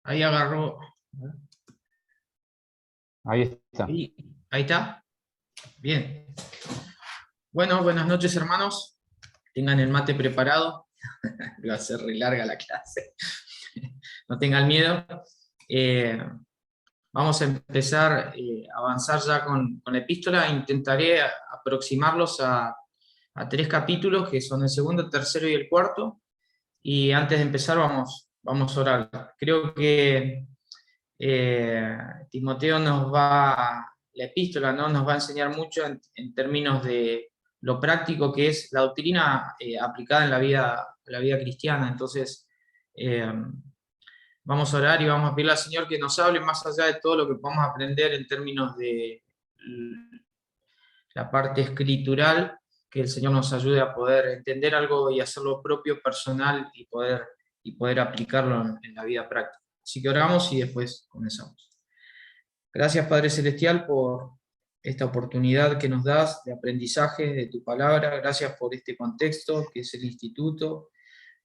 Ahí agarró. Ahí está. Ahí está. Bien. Bueno, buenas noches, hermanos. Tengan el mate preparado. Va a ser re larga la clase. No tengan miedo. Vamos a empezar a avanzar ya con la epístola. Intentaré aproximarlos a 3 capítulos, que son el segundo, el tercero y el cuarto. Y antes de empezar, vamos a orar. Creo que Timoteo la epístola, ¿no? Nos va a enseñar mucho en términos de lo práctico que es la doctrina aplicada en la vida cristiana. Entonces, vamos a orar y vamos a pedirle al Señor que nos hable más allá de todo lo que podamos aprender en términos de la parte escritural, que el Señor nos ayude a poder entender algo y hacerlo propio, personal, y poder aplicarlo en la vida práctica. Así que oramos y después comenzamos. Gracias, Padre Celestial, por esta oportunidad que nos das de aprendizaje de tu palabra. Gracias por este contexto que es el instituto.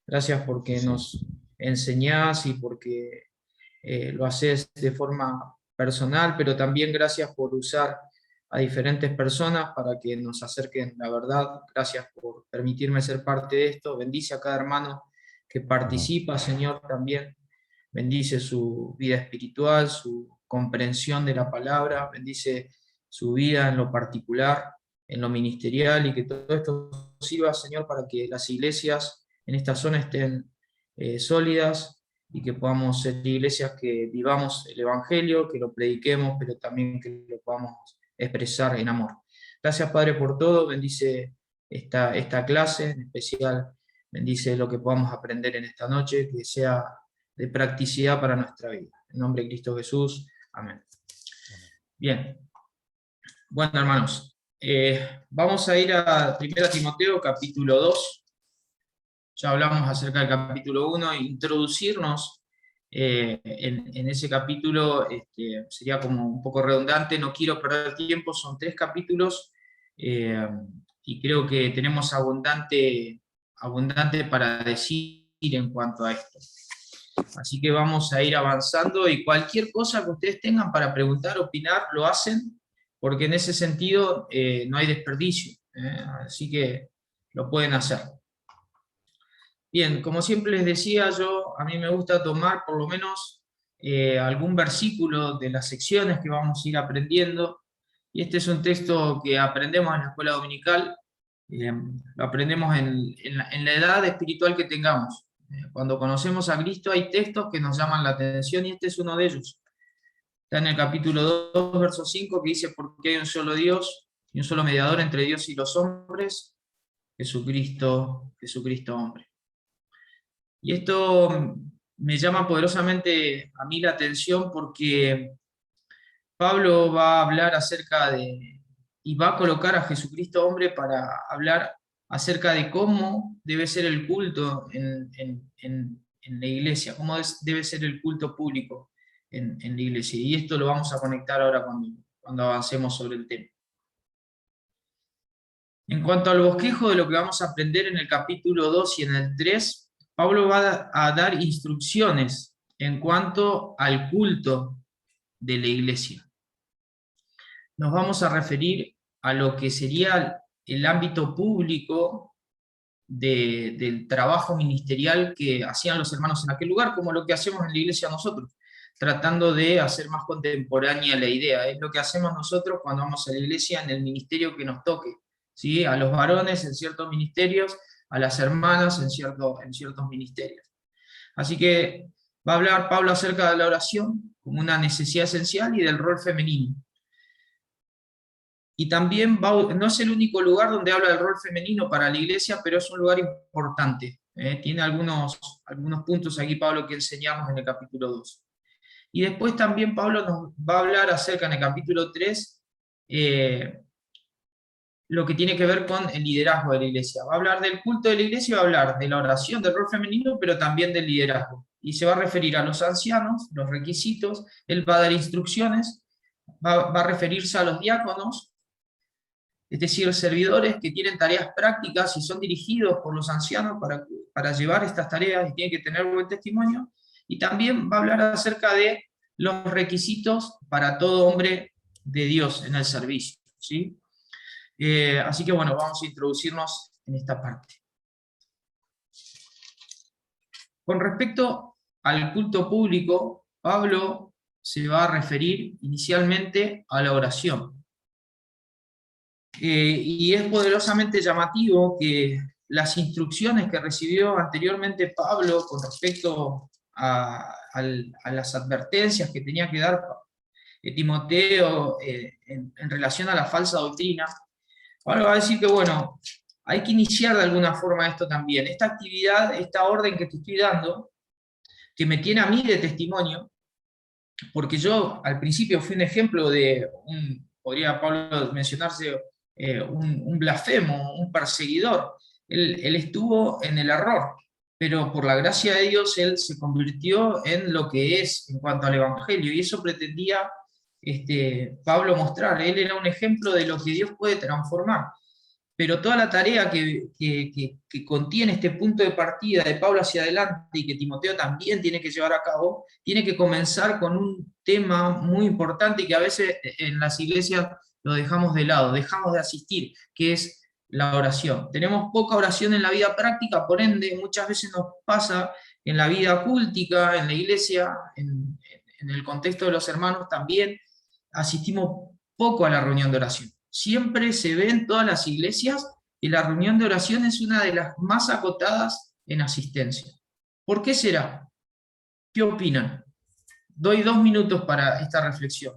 Gracias porque nos enseñás y porque lo haces de forma personal, pero también gracias por usar a diferentes personas para que nos acerquen la verdad. Gracias por permitirme ser parte de esto. Bendice a cada hermano que participa, Señor, también. Bendice su vida espiritual, su comprensión de la palabra, bendice su vida en lo particular, en lo ministerial, y que todo esto sirva, Señor, para que las iglesias en esta zona estén sólidas y que podamos ser iglesias que vivamos el Evangelio, que lo prediquemos, pero también que lo podamos expresar en amor. Gracias, Padre, por todo. Bendice esta clase, en especial bendice lo que podamos aprender en esta noche, que sea de practicidad para nuestra vida. En nombre de Cristo Jesús. Amén. Bien. Bueno, hermanos, vamos a ir a 1 Timoteo, capítulo 2. Ya hablamos acerca del capítulo 1, introducirnos en ese capítulo sería como un poco redundante, no quiero perder tiempo, son 3 capítulos y creo que tenemos abundante para decir en cuanto a esto. Así que vamos a ir avanzando y cualquier cosa que ustedes tengan para preguntar, opinar, lo hacen, porque en ese sentido no hay desperdicio, así que lo pueden hacer. Bien, como siempre les decía a mí me gusta tomar por lo menos algún versículo de las secciones que vamos a ir aprendiendo, y este es un texto que aprendemos en la escuela dominical, lo aprendemos en la edad espiritual que tengamos. Cuando conocemos a Cristo hay textos que nos llaman la atención y este es uno de ellos. Está en el capítulo 2, verso 5, que dice: porque hay un solo Dios y un solo mediador entre Dios y los hombres, Jesucristo hombre. Y esto me llama poderosamente a mí la atención porque Pablo va a hablar y va a colocar a Jesucristo hombre para hablar acerca de cómo debe ser el culto en la iglesia, cómo debe ser el culto público en la iglesia. Y esto lo vamos a conectar ahora cuando avancemos sobre el tema. En cuanto al bosquejo de lo que vamos a aprender en el capítulo 2 y en el 3, Pablo va a dar instrucciones en cuanto al culto de la iglesia. Nos vamos a referir a lo que sería el ámbito público del trabajo ministerial que hacían los hermanos en aquel lugar, como lo que hacemos en la iglesia nosotros, tratando de hacer más contemporánea la idea. Es lo que hacemos nosotros cuando vamos a la iglesia en el ministerio que nos toque, ¿sí? A los varones en ciertos ministerios, a las hermanas en ciertos ministerios. Así que va a hablar Pablo acerca de la oración como una necesidad esencial y del rol femenino. Y también no es el único lugar donde habla del rol femenino para la iglesia, pero es un lugar importante. Tiene algunos puntos aquí Pablo que enseñamos en el capítulo 2. Y después también Pablo nos va a hablar acerca en el capítulo 3 lo que tiene que ver con el liderazgo de la iglesia. Va a hablar del culto de la iglesia y va a hablar de la oración, del rol femenino, pero también del liderazgo. Y se va a referir a los ancianos, los requisitos, él va a dar instrucciones, va a referirse a los diáconos, es decir, servidores que tienen tareas prácticas y son dirigidos por los ancianos para llevar estas tareas y tienen que tener buen testimonio, y también va a hablar acerca de los requisitos para todo hombre de Dios en el servicio, ¿sí? Así que bueno, vamos a introducirnos en esta parte. Con respecto al culto público, Pablo se va a referir inicialmente a la oración. Y es poderosamente llamativo que las instrucciones que recibió anteriormente Pablo con respecto a las advertencias que tenía que dar Timoteo en relación a la falsa doctrina, Pablo va a decir que, bueno, hay que iniciar de alguna forma esto también. Esta actividad, esta orden que te estoy dando, que me tiene a mí de testimonio, porque yo al principio fui un ejemplo de, podría Pablo mencionarse, un blasfemo, un perseguidor. Él estuvo en el error, pero por la gracia de Dios él se convirtió en lo que es en cuanto al Evangelio, y eso pretendía Pablo mostrar. Él era un ejemplo de lo que Dios puede transformar. Pero toda la tarea que contiene este punto de partida de Pablo hacia adelante y que Timoteo también tiene que llevar a cabo, tiene que comenzar con un tema muy importante y que a veces en las iglesias lo dejamos de lado, dejamos de asistir, que es la oración. Tenemos poca oración en la vida práctica, por ende muchas veces nos pasa en la vida cultica, en la iglesia, en el contexto de los hermanos también, asistimos poco a la reunión de oración. Siempre se ve en todas las iglesias que la reunión de oración es una de las más acotadas en asistencia. ¿Por qué será? ¿Qué opinan? Doy 2 minutos para esta reflexión.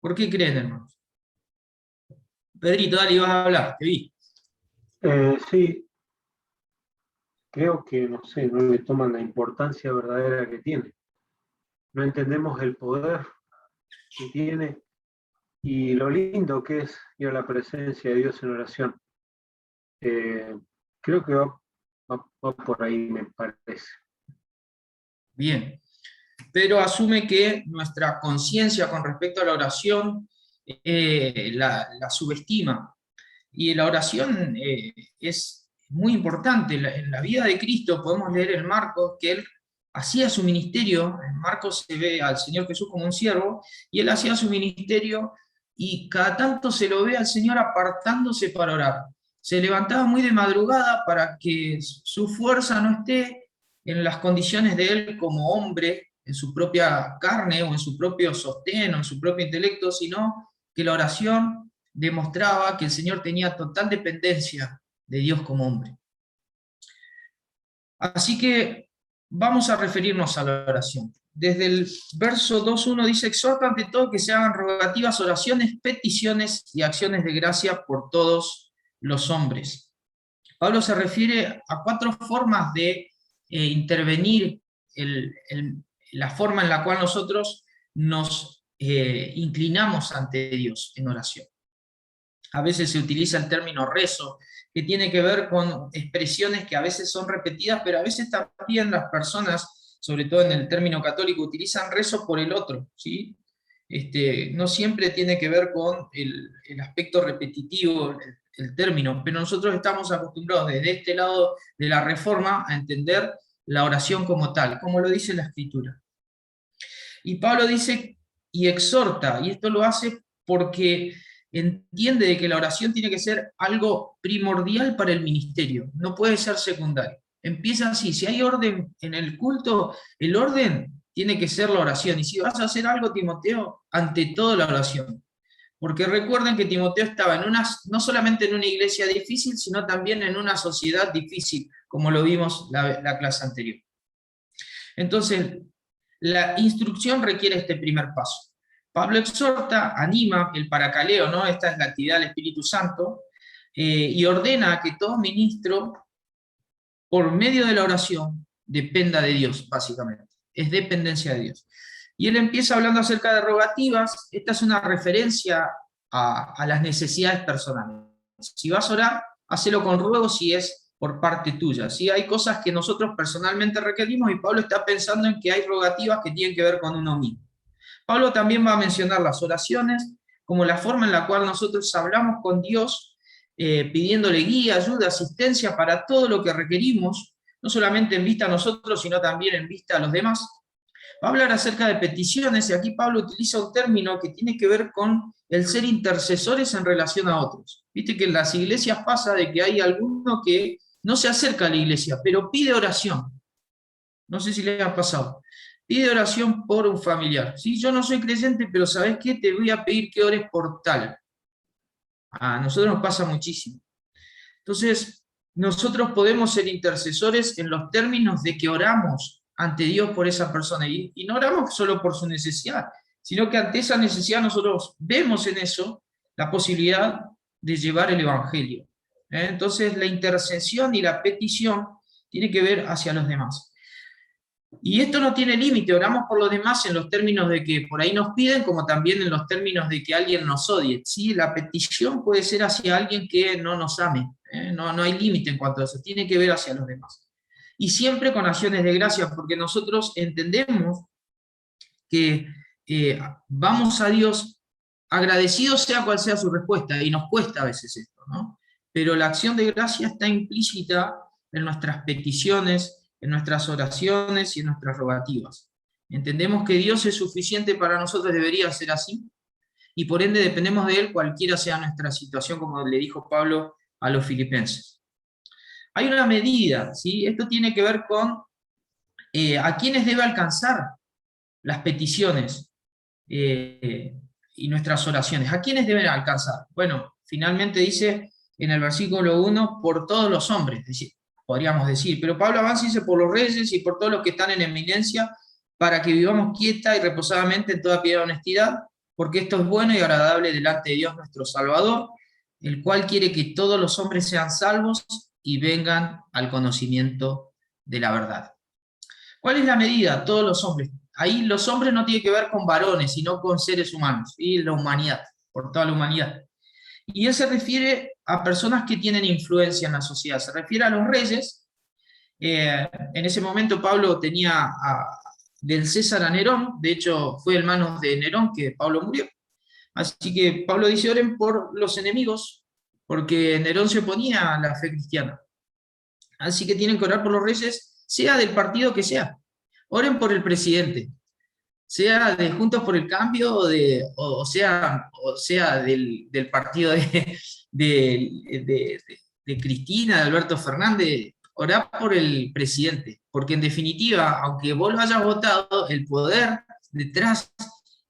¿Por qué creen, hermanos? Pedrito, dale, ibas a hablar, te vi. Sí, creo que, no sé, no le toman la importancia verdadera que tiene. No entendemos el poder que tiene y lo lindo que es ir a la presencia de Dios en oración. Creo que va por ahí, me parece. Bien. Pero asume que nuestra conciencia con respecto a la oración la subestima. Y la oración es muy importante. En la vida de Cristo podemos leer en Marcos que él hacía su ministerio. En Marcos se ve al Señor Jesús como un siervo, y él hacía su ministerio, y cada tanto se lo ve al Señor apartándose para orar. Se levantaba muy de madrugada para que su fuerza no esté en las condiciones de él como hombre, en su propia carne o en su propio sostén o en su propio intelecto, sino que la oración demostraba que el Señor tenía total dependencia de Dios como hombre. Así que vamos a referirnos a la oración. Desde el verso 2.1 dice: exhorta ante todo que se hagan rogativas, oraciones, peticiones y acciones de gracia por todos los hombres. Pablo se refiere a 4 formas de intervenir la forma en la cual nosotros nos inclinamos ante Dios en oración. A veces se utiliza el término rezo, que tiene que ver con expresiones que a veces son repetidas, pero a veces también las personas, sobre todo en el término católico, utilizan rezo por el otro, ¿sí? No siempre tiene que ver con el aspecto repetitivo, el término, pero nosotros estamos acostumbrados desde este lado de la Reforma a entender la oración como tal, como lo dice la Escritura. Y Pablo dice y exhorta, y esto lo hace porque entiende de que la oración tiene que ser algo primordial para el ministerio, no puede ser secundario. Empieza así: si hay orden en el culto, el orden tiene que ser la oración. Y si vas a hacer algo, Timoteo, ante todo la oración. Porque recuerden que Timoteo estaba no solamente en una iglesia difícil, sino también en una sociedad difícil, como lo vimos la clase anterior. Entonces, la instrucción requiere este primer paso. Pablo exhorta, anima, el paracaleo, ¿no? Esta es la actividad del Espíritu Santo, y ordena que todo ministro, por medio de la oración, dependa de Dios, básicamente. Es dependencia de Dios. Y él empieza hablando acerca de rogativas. Esta es una referencia a las necesidades personales. Si vas a orar, hacelo con ruego si es por parte tuya. ¿Sí? Hay cosas que nosotros personalmente requerimos, y Pablo está pensando en que hay rogativas que tienen que ver con uno mismo. Pablo también va a mencionar las oraciones como la forma en la cual nosotros hablamos con Dios, pidiéndole guía, ayuda, asistencia para todo lo que requerimos, no solamente en vista a nosotros, sino también en vista a los demás. Va a hablar acerca de peticiones, y aquí Pablo utiliza un término que tiene que ver con el ser intercesores en relación a otros. Viste que en las iglesias pasa de que hay alguno que no se acerca a la iglesia, pero pide oración. No sé si le ha pasado. Pide oración por un familiar. ¿Sí? Yo no soy creyente, pero ¿sabes qué? Te voy a pedir que ores por tal. A nosotros nos pasa muchísimo. Entonces, nosotros podemos ser intercesores en los términos de que oramos ante Dios por esa persona. Y no oramos solo por su necesidad, sino que ante esa necesidad nosotros vemos en eso la posibilidad de llevar el Evangelio. Entonces, la intercesión y la petición tiene que ver hacia los demás. Y esto no tiene límite, oramos por los demás en los términos de que por ahí nos piden, como también en los términos de que alguien nos odie. ¿Sí? La petición puede ser hacia alguien que no nos ame, no hay límite en cuanto a eso, tiene que ver hacia los demás. Y siempre con acciones de gracia, porque nosotros entendemos que vamos a Dios agradecidos sea cual sea su respuesta, y nos cuesta a veces esto, ¿no? Pero la acción de gracia está implícita en nuestras peticiones, en nuestras oraciones y en nuestras rogativas. Entendemos que Dios es suficiente para nosotros, debería ser así, y por ende dependemos de Él cualquiera sea nuestra situación, como le dijo Pablo a los filipenses. Hay una medida, ¿sí? Esto tiene que ver con a quienes debe alcanzar las peticiones y nuestras oraciones. ¿A quiénes deben alcanzar? Bueno, finalmente dice en el versículo 1, por todos los hombres, podríamos decir, pero Pablo avanza y dice por los reyes y por todos los que están en eminencia, para que vivamos quieta y reposadamente en toda piedad y honestidad, porque esto es bueno y agradable delante de Dios nuestro Salvador, el cual quiere que todos los hombres sean salvos y vengan al conocimiento de la verdad. ¿Cuál es la medida? Todos los hombres. Ahí los hombres no tienen que ver con varones, sino con seres humanos, y la humanidad, por toda la humanidad. Y él se refiere a personas que tienen influencia en la sociedad, se refiere a los reyes. En ese momento Pablo tenía del César a Nerón, de hecho fue en manos de Nerón que Pablo murió. Así que Pablo dice, oren por los enemigos, porque Nerón se oponía a la fe cristiana. Así que tienen que orar por los reyes, sea del partido que sea. Oren por el presidente, sea de Juntos por el Cambio o sea del partido de Cristina, de Alberto Fernández. Orá por el presidente, porque en definitiva, aunque vos lo hayas votado, el poder detrás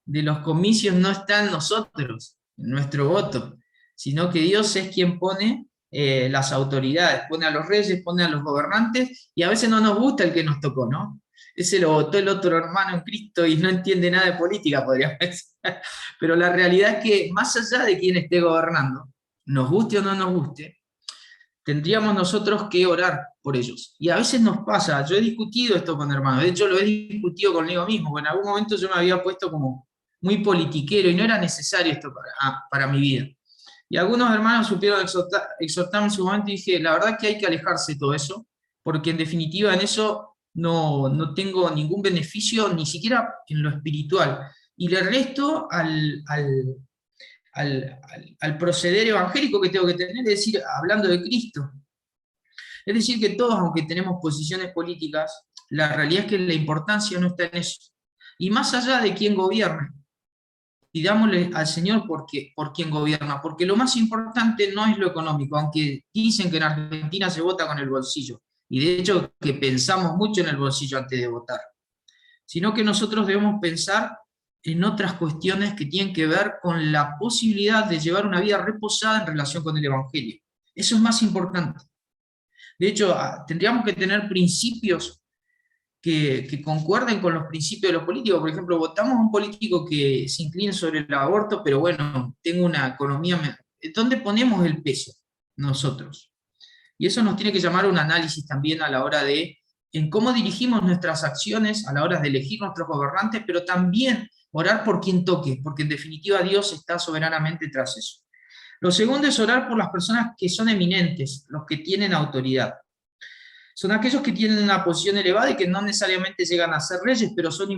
de los comicios no está en nosotros, en nuestro voto, sino que Dios es quien pone las autoridades, pone a los reyes, pone a los gobernantes, y a veces no nos gusta el que nos tocó, ¿no? Ese lo votó el otro hermano en Cristo y no entiende nada de política, podríamos decir. Pero la realidad es que más allá de quién esté gobernando, nos guste o no nos guste, tendríamos nosotros que orar por ellos. Y a veces nos pasa, yo he discutido esto con hermanos, de hecho lo he discutido conmigo mismo, porque en algún momento yo me había puesto como muy politiquero y no era necesario esto para mi vida. Y algunos hermanos supieron exhortarme en su momento y dije, la verdad que hay que alejarse de todo eso, porque en definitiva en eso no tengo ningún beneficio, ni siquiera en lo espiritual. Y le resto al proceder evangélico que tengo que tener, es decir, hablando de Cristo. Es decir, que todos, aunque tenemos posiciones políticas, la realidad es que la importancia no está en eso. Y más allá de quién gobierna, pidámosle al Señor por quién gobierna, porque lo más importante no es lo económico, aunque dicen que en Argentina se vota con el bolsillo, y de hecho que pensamos mucho en el bolsillo antes de votar, sino que nosotros debemos pensar en otras cuestiones que tienen que ver con la posibilidad de llevar una vida reposada en relación con el Evangelio. Eso es más importante. De hecho, tendríamos que tener principios que concuerden con los principios de los políticos. Por ejemplo, votamos a un político que se incline sobre el aborto, pero bueno, tengo una economía... ¿Dónde ponemos el peso nosotros? Y eso nos tiene que llamar a un análisis también a la hora de en cómo dirigimos nuestras acciones a la hora de elegir nuestros gobernantes, pero también orar por quien toque, porque en definitiva Dios está soberanamente tras eso. Lo segundo es orar por las personas que son eminentes, los que tienen autoridad. Son aquellos que tienen una posición elevada y que no necesariamente llegan a ser reyes, pero son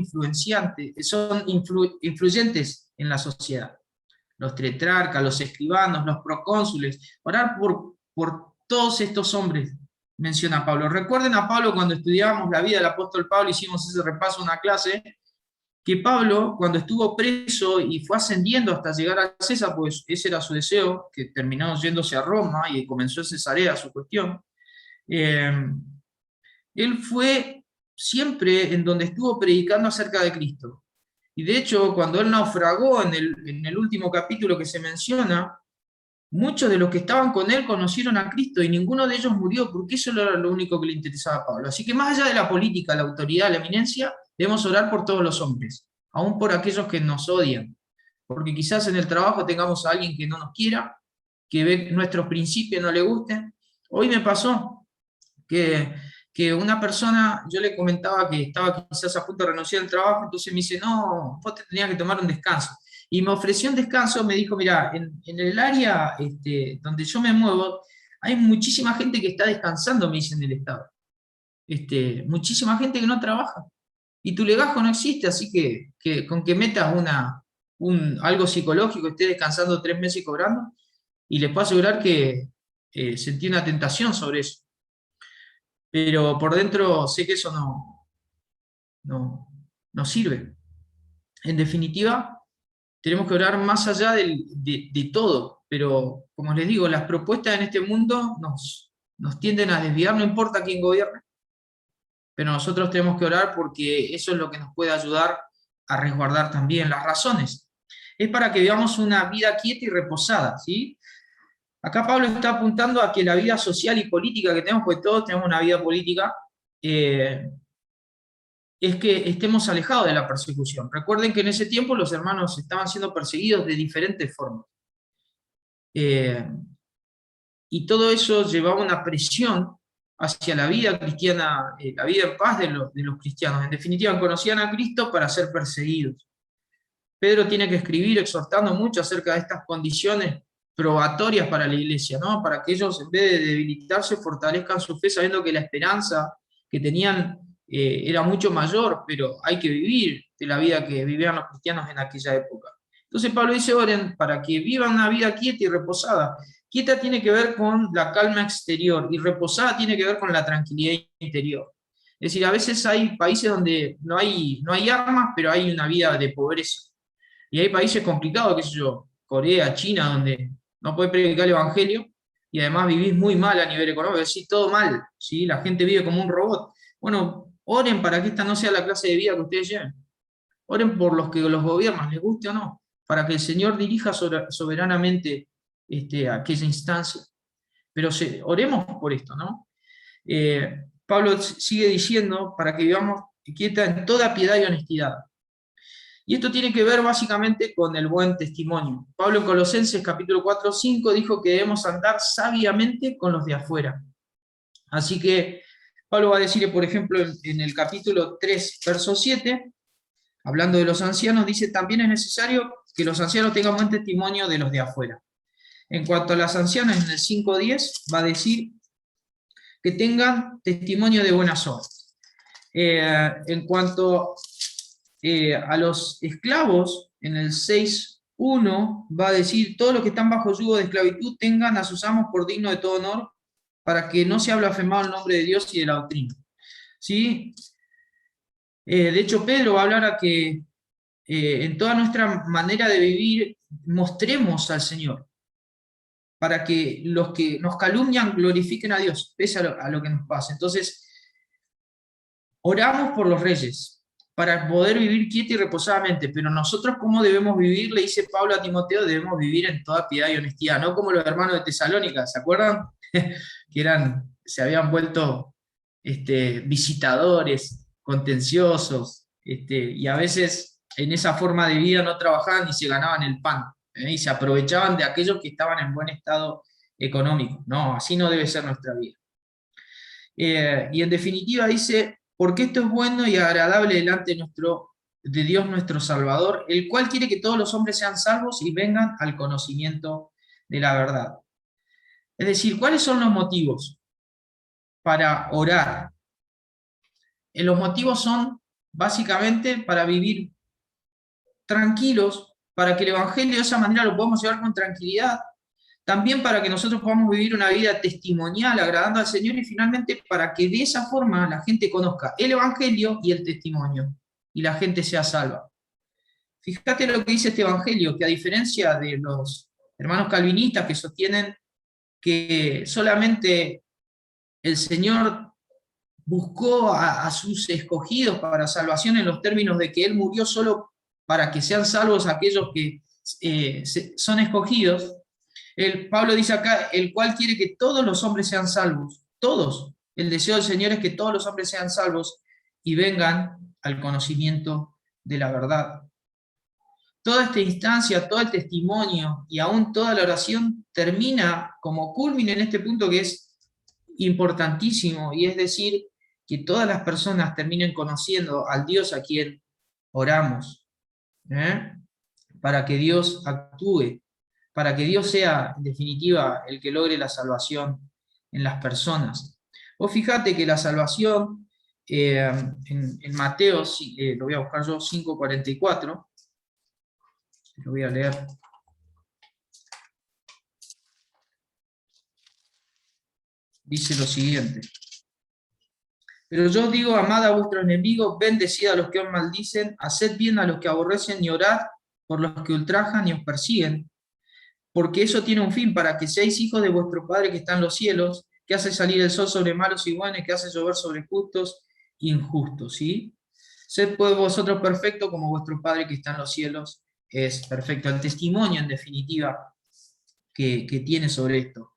influyentes en la sociedad. Los tetrarcas, los escribanos, los procónsules. Orar por todos estos hombres menciona Pablo. Recuerden a Pablo cuando estudiábamos la vida del apóstol Pablo, hicimos ese repaso en una clase, que Pablo, cuando estuvo preso y fue ascendiendo hasta llegar a César, pues ese era su deseo, que terminó yéndose a Roma y comenzó en Cesarea su cuestión, él fue siempre en donde estuvo predicando acerca de Cristo. Y de hecho, cuando él naufragó en el último capítulo que se menciona, muchos de los que estaban con él conocieron a Cristo y ninguno de ellos murió, porque eso era lo único que le interesaba a Pablo. Así que más allá de la política, la autoridad, la eminencia, debemos orar por todos los hombres, aún por aquellos que nos odian. Porque quizás en el trabajo tengamos a alguien que no nos quiera, que ve nuestros principios no le gusten. Hoy me pasó que una persona, yo le comentaba que estaba quizás a punto de renunciar al trabajo, entonces me dice, no, vos te tenías que tomar un descanso. Y me ofreció un descanso, me dijo, mira, en el área donde yo me muevo, hay muchísima gente que está descansando, me dice en el Estado. Muchísima gente que no trabaja. Y tu legajo no existe, así que con que metas algo psicológico, estés descansando 3 meses y cobrando, y les puedo asegurar que sentí una tentación sobre eso. Pero por dentro sé que eso no sirve. En definitiva, tenemos que orar más allá de todo, pero como les digo, las propuestas en este mundo nos tienden a desviar, no importa quién gobierne, pero nosotros tenemos que orar porque eso es lo que nos puede ayudar a resguardar también las razones. Es para que vivamos una vida quieta y reposada, ¿sí? Acá Pablo está apuntando a que la vida social y política que tenemos, pues todos tenemos una vida política, es que estemos alejados de la persecución. Recuerden que en ese tiempo los hermanos estaban siendo perseguidos de diferentes formas. Y todo eso llevaba una presión hacia la vida cristiana, la vida en paz de los cristianos. En definitiva, conocían a Cristo para ser perseguidos. Pedro tiene que escribir exhortando mucho acerca de estas condiciones probatorias para la iglesia, ¿no? Para que ellos, en vez de debilitarse, fortalezcan su fe sabiendo que la esperanza que tenían era mucho mayor, pero hay que vivir de la vida que vivían los cristianos en aquella época. Entonces Pablo dice, oren para que vivan una vida quieta y reposada. Quieta tiene que ver con la calma exterior y reposada tiene que ver con la tranquilidad interior. Es decir, a veces hay países donde no hay armas, pero hay una vida de pobreza. Y hay países complicados, qué sé yo, Corea, China, donde no puedes predicar el evangelio y además vivís muy mal a nivel económico, es decir, todo mal, ¿sí? La gente vive como un robot. Bueno, oren para que esta no sea la clase de vida que ustedes lleven. Oren por los que los gobiernan, les guste o no, para que el Señor dirija soberanamente aquella instancia. Pero oremos por esto, ¿no? Pablo sigue diciendo para que vivamos quieta en toda piedad y honestidad. Y esto tiene que ver básicamente con el buen testimonio. Pablo en Colosenses capítulo 4, 5 dijo que debemos andar sabiamente con los de afuera. Así que Pablo va a decir, por ejemplo, en el capítulo 3, verso 7, hablando de los ancianos, dice, también es necesario que los ancianos tengan buen testimonio de los de afuera. En cuanto a las ancianas, en el 5:10 va a decir que tengan testimonio de buenas obras. En cuanto a los esclavos, en el 6:1 va a decir, todos los que están bajo yugo de esclavitud tengan a sus amos por digno de todo honor, para que no sea blasfemado el nombre de Dios y de la doctrina. ¿Sí? De hecho, Pedro va a hablar a que en toda nuestra manera de vivir mostremos al Señor, para que los que nos calumnian glorifiquen a Dios, pese a lo que nos pasa. Entonces, oramos por los reyes, para poder vivir quieta y reposadamente, pero nosotros cómo debemos vivir, le dice Pablo a Timoteo, debemos vivir en toda piedad y honestidad, no como los hermanos de Tesalónica, ¿se acuerdan? Que se habían vuelto visitadores, contenciosos, y a veces en esa forma de vida no trabajaban ni se ganaban el pan, y se aprovechaban de aquellos que estaban en buen estado económico. No, así no debe ser nuestra vida. Y en definitiva dice, porque esto es bueno y agradable delante de Dios nuestro Salvador, el cual quiere que todos los hombres sean salvos y vengan al conocimiento de la verdad. Es decir, ¿cuáles son los motivos para orar? Los motivos son básicamente para vivir tranquilos, para que el Evangelio de esa manera lo podamos llevar con tranquilidad, también para que nosotros podamos vivir una vida testimonial, agradando al Señor, y finalmente para que de esa forma la gente conozca el Evangelio y el testimonio, y la gente sea salva. Fíjate lo que dice este Evangelio, que a diferencia de los hermanos calvinistas que sostienen que solamente el Señor buscó a sus escogidos para salvación en los términos de que Él murió solo para que sean salvos aquellos que son escogidos, Pablo dice acá, el cual quiere que todos los hombres sean salvos, todos. El deseo del Señor es que todos los hombres sean salvos y vengan al conocimiento de la verdad. Toda esta instancia, todo el testimonio y aún toda la oración termina como culmina en este punto que es importantísimo, y es decir, que todas las personas terminen conociendo al Dios a quien oramos, para que Dios actúe, para que Dios sea, en definitiva, el que logre la salvación en las personas. Vos fíjate que la salvación, en Mateo, lo voy a buscar yo, 5:44, lo voy a leer. Dice lo siguiente: pero yo os digo, amad a vuestros enemigos, bendecid a los que os maldicen, haced bien a los que aborrecen y orad por los que ultrajan y os persiguen, porque eso tiene un fin, para que seáis hijos de vuestro Padre que está en los cielos, que hace salir el sol sobre malos y buenos, que hace llover sobre justos e injustos, ¿sí? Sed pues vosotros perfectos como vuestro Padre que está en los cielos es perfecto. El testimonio, en definitiva, que tiene sobre esto.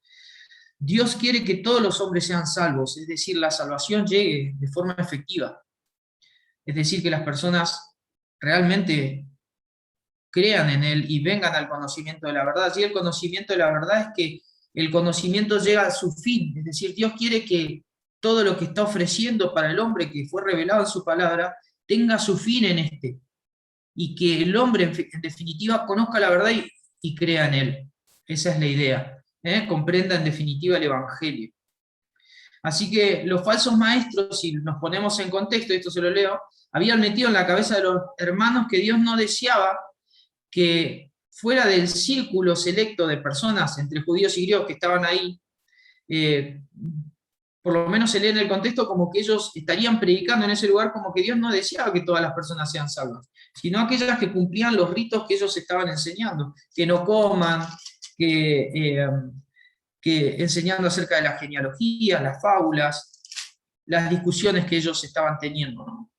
Dios quiere que todos los hombres sean salvos, es decir, la salvación llegue de forma efectiva. Es decir, que las personas realmente crean en Él y vengan al conocimiento de la verdad. Y el conocimiento de la verdad es que el conocimiento llega a su fin. Es decir, Dios quiere que todo lo que está ofreciendo para el hombre que fue revelado en su palabra tenga su fin en este. Y que el hombre, en definitiva, conozca la verdad y crea en Él. Esa es la idea. Comprenda en definitiva el Evangelio. Así que los falsos maestros, si nos ponemos en contexto, esto se lo leo, habían metido en la cabeza de los hermanos que Dios no deseaba que fuera del círculo selecto de personas entre judíos y griegos que estaban ahí, por lo menos se lee en el contexto como que ellos estarían predicando en ese lugar como que Dios no deseaba que todas las personas sean salvas, sino aquellas que cumplían los ritos que ellos estaban enseñando, que no coman, que enseñando acerca de la genealogía, las fábulas, las discusiones que ellos estaban teniendo, ¿no?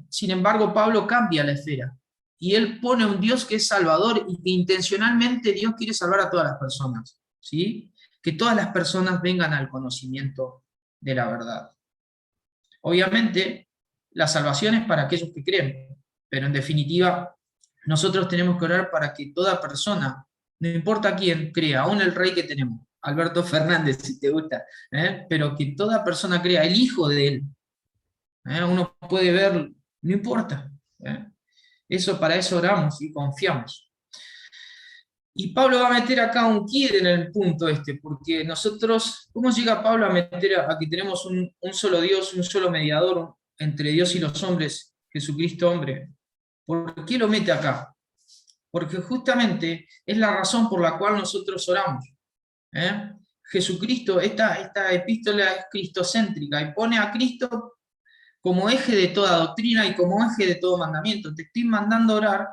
Sin embargo, Pablo cambia la esfera y él pone un Dios que es salvador y que intencionalmente Dios quiere salvar a todas las personas, ¿sí? Que todas las personas vengan al conocimiento de la verdad. Obviamente, la salvación es para aquellos que creen, pero en definitiva, nosotros tenemos que orar para que toda persona, no importa quién, crea, aún el rey que tenemos, Alberto Fernández, si te gusta, pero que toda persona crea, el hijo de él. Uno puede ver, no importa. Para eso oramos y confiamos. Y Pablo va a meter acá un quid en el punto este, porque nosotros, ¿cómo llega Pablo a meter a que tenemos un solo Dios, un solo mediador entre Dios y los hombres, Jesucristo hombre? ¿Por qué lo mete acá? Porque justamente es la razón por la cual nosotros oramos. Jesucristo, esta epístola es cristocéntrica y pone a Cristo como eje de toda doctrina y como eje de todo mandamiento. Te estoy mandando a orar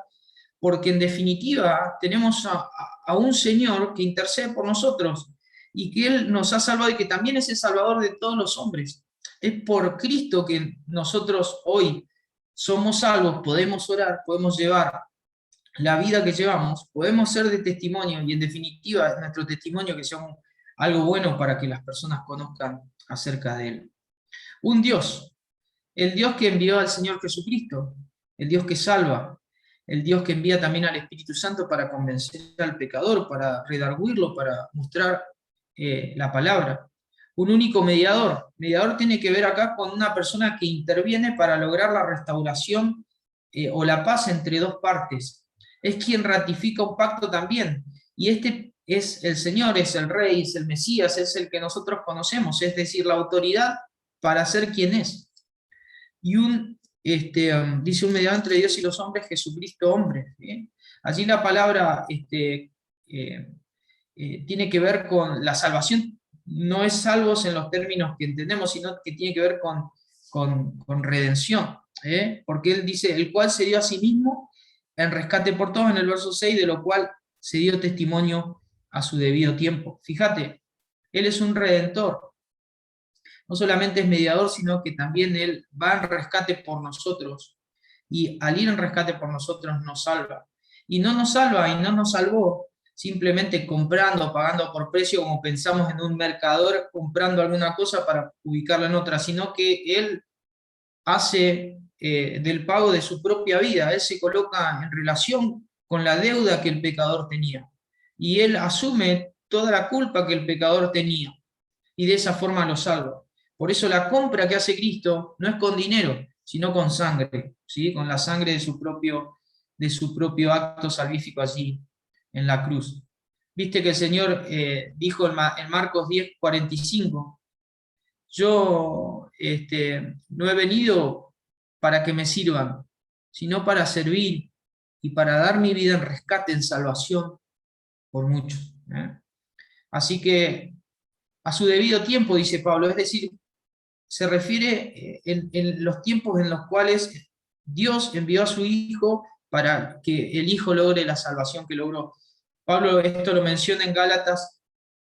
porque en definitiva tenemos a un Señor que intercede por nosotros y que Él nos ha salvado y que también es el Salvador de todos los hombres. Es por Cristo que nosotros hoy somos salvos, podemos orar, podemos llevar la vida que llevamos, podemos ser de testimonio y en definitiva nuestro testimonio que sea algo bueno para que las personas conozcan acerca de Él. Un Dios, el Dios que envió al Señor Jesucristo, el Dios que salva, el Dios que envía también al Espíritu Santo para convencer al pecador, para redarguirlo, para mostrar la palabra. Un único mediador. Mediador tiene que ver acá con una persona que interviene para lograr la restauración o la paz entre dos partes. Es quien ratifica un pacto también. Y este es el Señor, es el Rey, es el Mesías, es el que nosotros conocemos, es decir, la autoridad para ser quien es. Y dice un mediador entre Dios y los hombres, Jesucristo hombre. ¿sí? Allí la palabra tiene que ver con la salvación, no es salvos en los términos que entendemos, sino que tiene que ver con redención, porque él dice, el cual se dio a sí mismo en rescate por todos en el verso 6, de lo cual se dio testimonio a su debido tiempo. Fíjate, él es un redentor, no solamente es mediador, sino que también él va en rescate por nosotros, y al ir en rescate por nosotros nos salva. Y no nos salva y no nos salvó simplemente comprando, pagando por precio, como pensamos en un mercador comprando alguna cosa para ubicarla en otra, sino que él hace del pago de su propia vida, él se coloca en relación con la deuda que el pecador tenía, y él asume toda la culpa que el pecador tenía, y de esa forma lo salva. Por eso la compra que hace Cristo no es con dinero, sino con sangre, ¿sí? Con la sangre de su propio acto salvífico allí en la cruz. Viste que el Señor dijo en Marcos 10:45, yo no he venido para que me sirvan, sino para servir y para dar mi vida en rescate, en salvación por muchos. Así que a su debido tiempo, dice Pablo, es decir, se refiere en los tiempos en los cuales Dios envió a su Hijo para que el Hijo logre la salvación que logró. Pablo esto lo menciona en Gálatas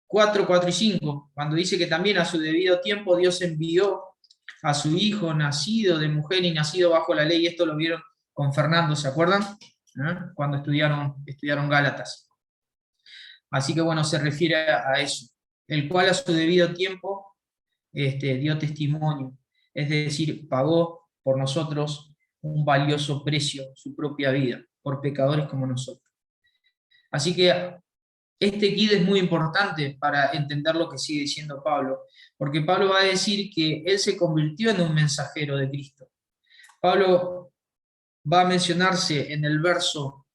4, 4 y 5, cuando dice que también a su debido tiempo Dios envió a su Hijo nacido de mujer y nacido bajo la ley. Esto lo vieron con Fernando, ¿se acuerdan? Cuando estudiaron Gálatas. Así que bueno, se refiere a eso, el cual a su debido tiempo dio testimonio, es decir, pagó por nosotros un valioso precio, su propia vida, por pecadores como nosotros. Así que este guía es muy importante para entender lo que sigue diciendo Pablo, porque Pablo va a decir que él se convirtió en un mensajero de Cristo. Pablo va a mencionarse en el verso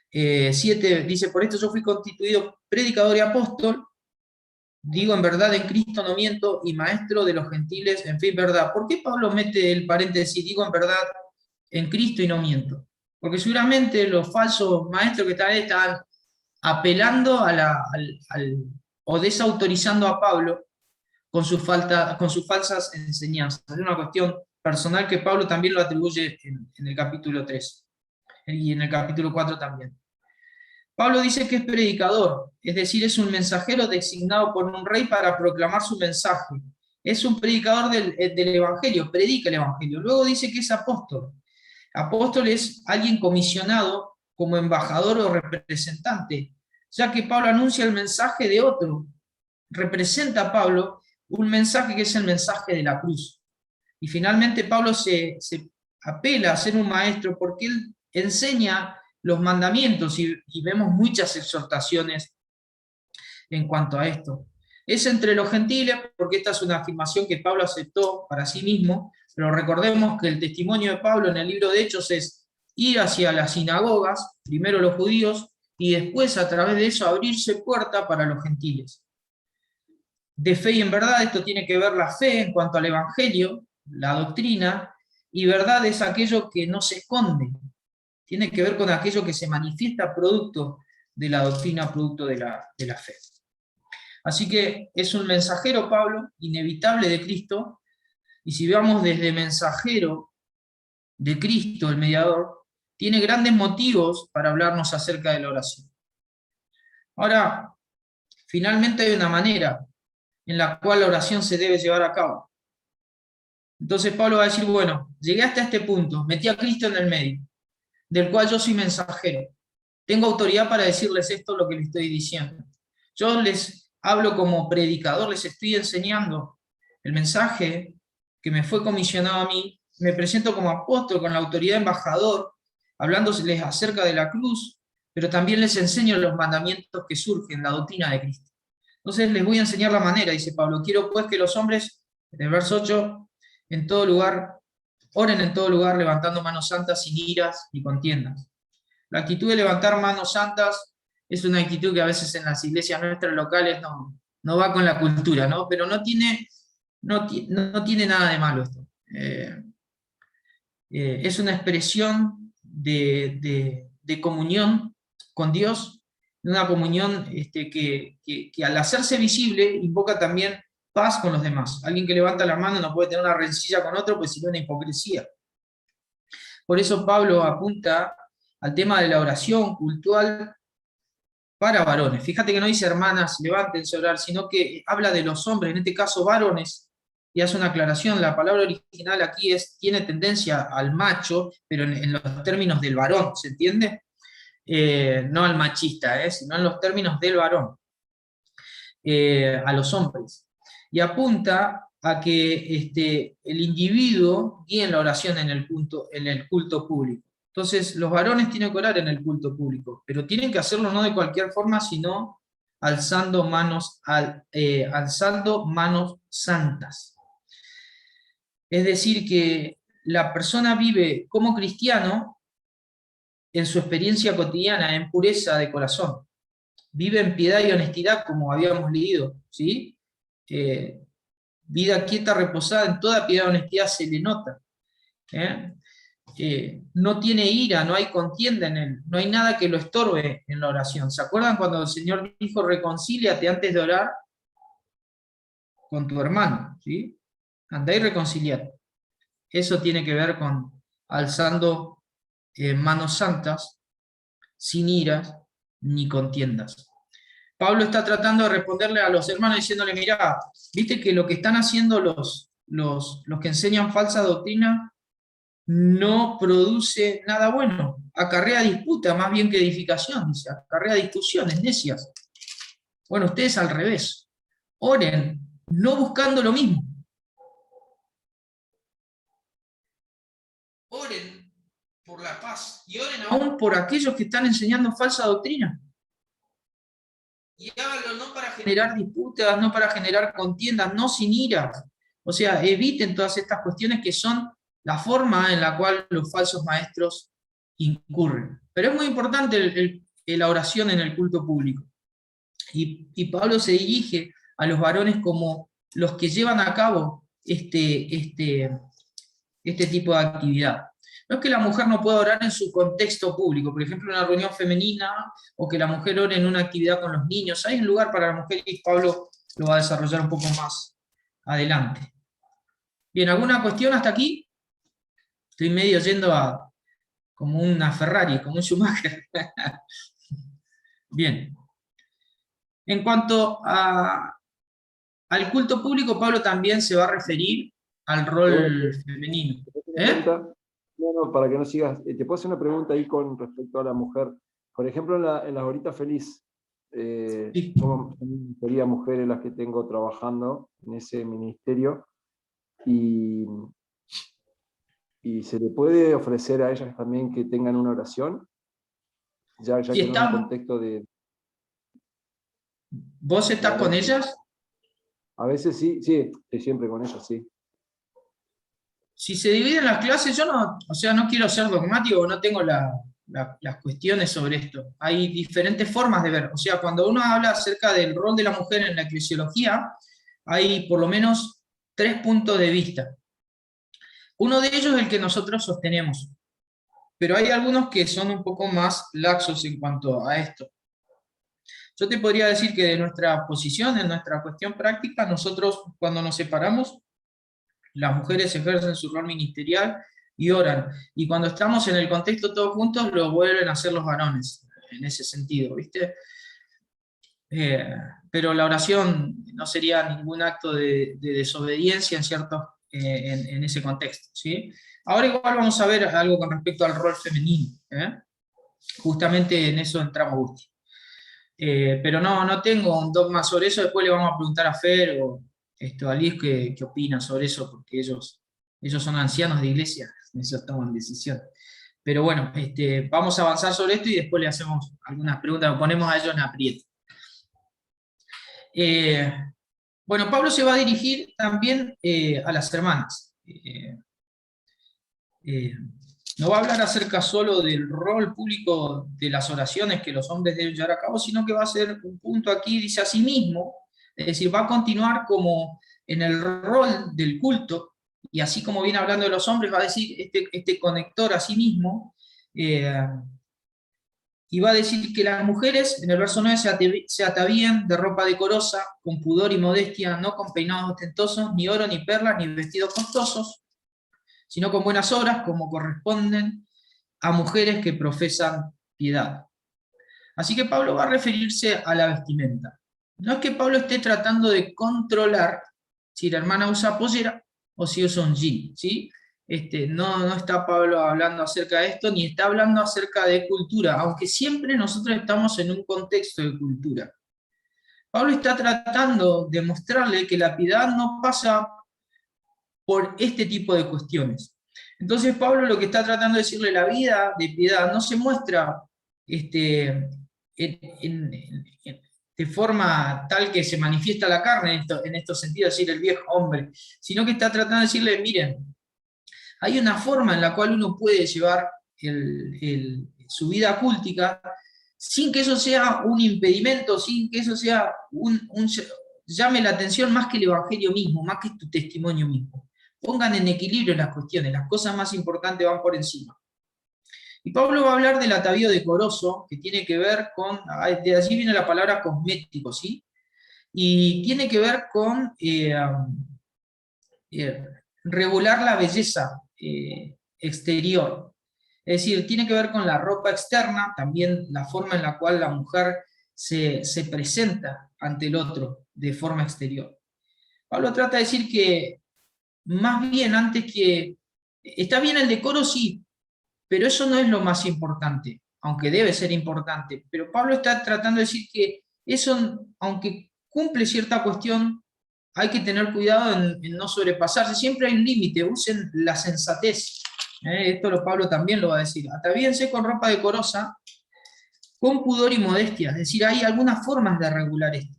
7, dice, por esto yo fui constituido predicador y apóstol, digo en verdad en Cristo no miento, y maestro de los gentiles, en fin, verdad. ¿Por qué Pablo mete el paréntesis, digo en verdad en Cristo y no miento? Porque seguramente los falsos maestros que estaban apelando o desautorizando a Pablo con sus falsas enseñanzas. Es una cuestión personal que Pablo también lo atribuye en el capítulo 3 y en el capítulo 4 también. Pablo dice que es predicador, es decir, es un mensajero designado por un rey para proclamar su mensaje. Es un predicador del Evangelio, predica el Evangelio. Luego dice que es apóstol. Apóstol es alguien comisionado como embajador o representante, ya que Pablo anuncia el mensaje de otro. Representa a Pablo un mensaje que es el mensaje de la cruz. Y finalmente Pablo se apela a ser un maestro porque él enseña los mandamientos y vemos muchas exhortaciones en cuanto a esto. Es entre los gentiles, porque esta es una afirmación que Pablo aceptó para sí mismo, pero recordemos que el testimonio de Pablo en el libro de Hechos es ir hacia las sinagogas, primero los judíos, y después a través de eso abrirse puerta para los gentiles. De fe y en verdad, esto tiene que ver la fe en cuanto al Evangelio, la doctrina, y verdad es aquello que no se esconde, tiene que ver con aquello que se manifiesta producto de la doctrina, producto de la fe. Así que es un mensajero, Pablo, inevitable de Cristo, y si vamos desde mensajero de Cristo, el mediador, tiene grandes motivos para hablarnos acerca de la oración. Ahora, finalmente hay una manera en la cual la oración se debe llevar a cabo. Entonces Pablo va a decir, bueno, llegué hasta este punto, metí a Cristo en el medio, del cual yo soy mensajero. Tengo autoridad para decirles esto, lo que les estoy diciendo. Yo les hablo como predicador, les estoy enseñando el mensaje que me fue comisionado a mí. Me presento como apóstol con la autoridad de embajador, hablándoles acerca de la cruz, pero también les enseño los mandamientos que surgen, la doctrina de Cristo. Entonces les voy a enseñar la manera, dice Pablo. Quiero pues que los hombres, en el verso 8, en todo lugar, oren en todo lugar, levantando manos santas sin iras ni contiendas. La actitud de levantar manos santas es una actitud que a veces en las iglesias nuestras locales no va con la cultura, ¿no? Pero no tiene nada de malo esto. Es una expresión de comunión con Dios, una comunión que al hacerse visible invoca también paz con los demás. Alguien que levanta la mano no puede tener una rencilla con otro, pues si no es una hipocresía. Por eso Pablo apunta al tema de la oración cultural para varones. Fíjate que no dice hermanas, levántense a orar, sino que habla de los hombres, en este caso varones, y hace una aclaración. La palabra original aquí tiene tendencia al macho, pero en los términos del varón, ¿se entiende? No al machista, sino en los términos del varón, a los hombres. Y apunta a que el individuo guíe en la oración en el culto público. Entonces, los varones tienen que orar en el culto público, pero tienen que hacerlo no de cualquier forma, sino alzando manos santas. Es decir, que la persona vive como cristiano en su experiencia cotidiana, en pureza de corazón. Vive en piedad y honestidad, como habíamos leído, ¿sí? Vida quieta, reposada, en toda piedad y honestidad se le nota. No tiene ira, no hay contienda en él, no hay nada que lo estorbe en la oración. ¿Se acuerdan cuando el Señor dijo, reconcíliate antes de orar con tu hermano? ¿Sí? Andá y reconciliate. Eso tiene que ver con alzando manos santas, sin iras ni contiendas. Pablo está tratando de responderle a los hermanos diciéndole, mirá, viste que lo que están haciendo los que enseñan falsa doctrina no produce nada bueno, acarrea disputa más bien que edificación, dice, acarrea discusiones necias. Bueno, ustedes al revés, oren, no buscando lo mismo. Oren por la paz y oren aún por aquellos que están enseñando falsa doctrina. Y háganlo no para generar disputas, no para generar contiendas, no sin ira. O sea, eviten todas estas cuestiones que son la forma en la cual los falsos maestros incurren. Pero es muy importante la oración en el culto público. Y Pablo se dirige a los varones como los que llevan a cabo este tipo de actividad. No es que la mujer no pueda orar en su contexto público, por ejemplo, en una reunión femenina, o que la mujer ore en una actividad con los niños. Hay un lugar para la mujer y Pablo lo va a desarrollar un poco más adelante. Bien, ¿alguna cuestión hasta aquí? Estoy medio yendo como una Ferrari, como un Schumacher. Bien. En cuanto al culto público, Pablo también se va a referir al rol femenino. No, para que no sigas, te puedo hacer una pregunta ahí con respecto a la mujer. Por ejemplo, en las horitas feliz, Sí. sería mujeres las que tengo trabajando en ese ministerio, y se le puede ofrecer a ellas también que tengan una oración, ya que en un contexto de... ¿Vos estás con ellas? A veces sí, estoy siempre con ellas, sí. Si se dividen las clases, yo no quiero ser dogmático, no tengo las cuestiones sobre esto. Hay diferentes formas de ver. O sea, cuando uno habla acerca del rol de la mujer en la eclesiología, hay por lo menos 3 puntos de vista. Uno de ellos es el que nosotros sostenemos, pero hay algunos que son un poco más laxos en cuanto a esto. Yo te podría decir que de nuestra posición, en nuestra cuestión práctica, nosotros cuando nos separamos, las mujeres ejercen su rol ministerial y oran. Y cuando estamos en el contexto todos juntos, lo vuelven a hacer los varones, en ese sentido, ¿viste? Pero la oración no sería ningún acto de desobediencia en ese contexto, ¿sí? Ahora igual vamos a ver algo con respecto al rol femenino, Justamente en eso entramos, Gusti. Pero no tengo un dogma sobre eso. Después le vamos a preguntar a Fer o a Liz qué opinan sobre eso, porque ellos son ancianos de iglesia, ellos toman decisión. Pero bueno, vamos a avanzar sobre esto y después le hacemos algunas preguntas, lo ponemos a ellos en aprieto. Bueno, Pablo se va a dirigir también a las hermanas. No va a hablar acerca solo del rol público de las oraciones que los hombres deben llevar a cabo, sino que va a hacer un punto aquí, dice asimismo, es decir, va a continuar como en el rol del culto, y así como viene hablando de los hombres, va a decir este conector a sí mismo, y va a decir que las mujeres, en el verso 9, se atavían de ropa decorosa, con pudor y modestia, no con peinados ostentosos, ni oro, ni perlas, ni vestidos costosos, sino con buenas obras, como corresponden a mujeres que profesan piedad. Así que Pablo va a referirse a la vestimenta. No es que Pablo esté tratando de controlar si la hermana usa pollera o si usa un jean, ¿sí? No está Pablo hablando acerca de esto, ni está hablando acerca de cultura, aunque siempre nosotros estamos en un contexto de cultura. Pablo está tratando de mostrarle que la piedad no pasa por este tipo de cuestiones. Entonces Pablo lo que está tratando de decirle, la vida de piedad no se muestra de forma tal que se manifiesta la carne en estos sentidos, es decir, el viejo hombre, sino que está tratando de decirle, miren, hay una forma en la cual uno puede llevar su vida cultica sin que eso sea un impedimento, sin que eso sea llame la atención más que el evangelio mismo, más que tu testimonio mismo. Pongan en equilibrio las cuestiones, las cosas más importantes van por encima. Y Pablo va a hablar del atavío decoroso, que tiene que ver con, de allí viene la palabra cosmético, ¿sí? Y tiene que ver con regular la belleza exterior. Es decir, tiene que ver con la ropa externa, también la forma en la cual la mujer se presenta ante el otro de forma exterior. Pablo trata de decir que, más bien, antes que... Está bien el decoro, sí, pero eso no es lo más importante, aunque debe ser importante. Pero Pablo está tratando de decir que eso, aunque cumple cierta cuestión, hay que tener cuidado en no sobrepasarse. Siempre hay un límite, usen la sensatez. Esto Pablo también lo va a decir. Atavíense con ropa decorosa, con pudor y modestia. Es decir, hay algunas formas de regular esto.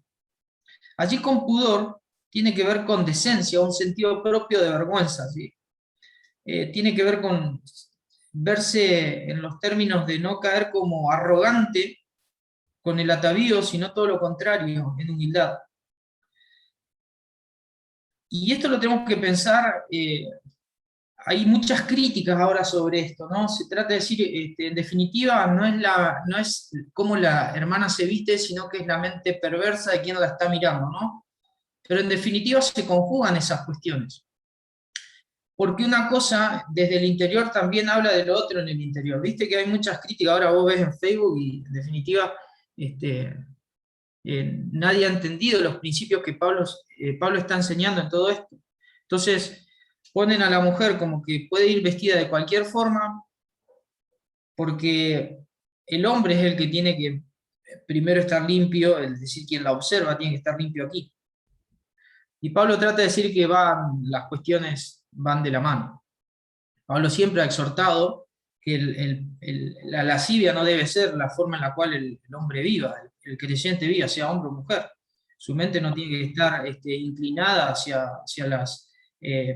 Allí con pudor tiene que ver con decencia, un sentido propio de vergüenza, ¿sí? Tiene que ver con verse en los términos de no caer como arrogante con el atavío, sino todo lo contrario, en humildad. Y esto lo tenemos que pensar, hay muchas críticas ahora sobre esto, ¿no? Se trata de decir, en definitiva, no es cómo la hermana se viste, sino que es la mente perversa de quien la está mirando, ¿no? Pero en definitiva se conjugan esas cuestiones. Porque una cosa desde el interior también habla de lo otro en el interior. Viste que hay muchas críticas, ahora vos ves en Facebook y en definitiva nadie ha entendido los principios que Pablo está enseñando en todo esto. Entonces ponen a la mujer como que puede ir vestida de cualquier forma porque el hombre es el que tiene que primero estar limpio, es decir, quien la observa tiene que estar limpio aquí. Y Pablo trata de decir que las cuestiones van de la mano. Pablo siempre ha exhortado que la lascivia no debe ser la forma en la cual el hombre viva, el creyente viva, sea hombre o mujer. Su mente no tiene que estar inclinada hacia las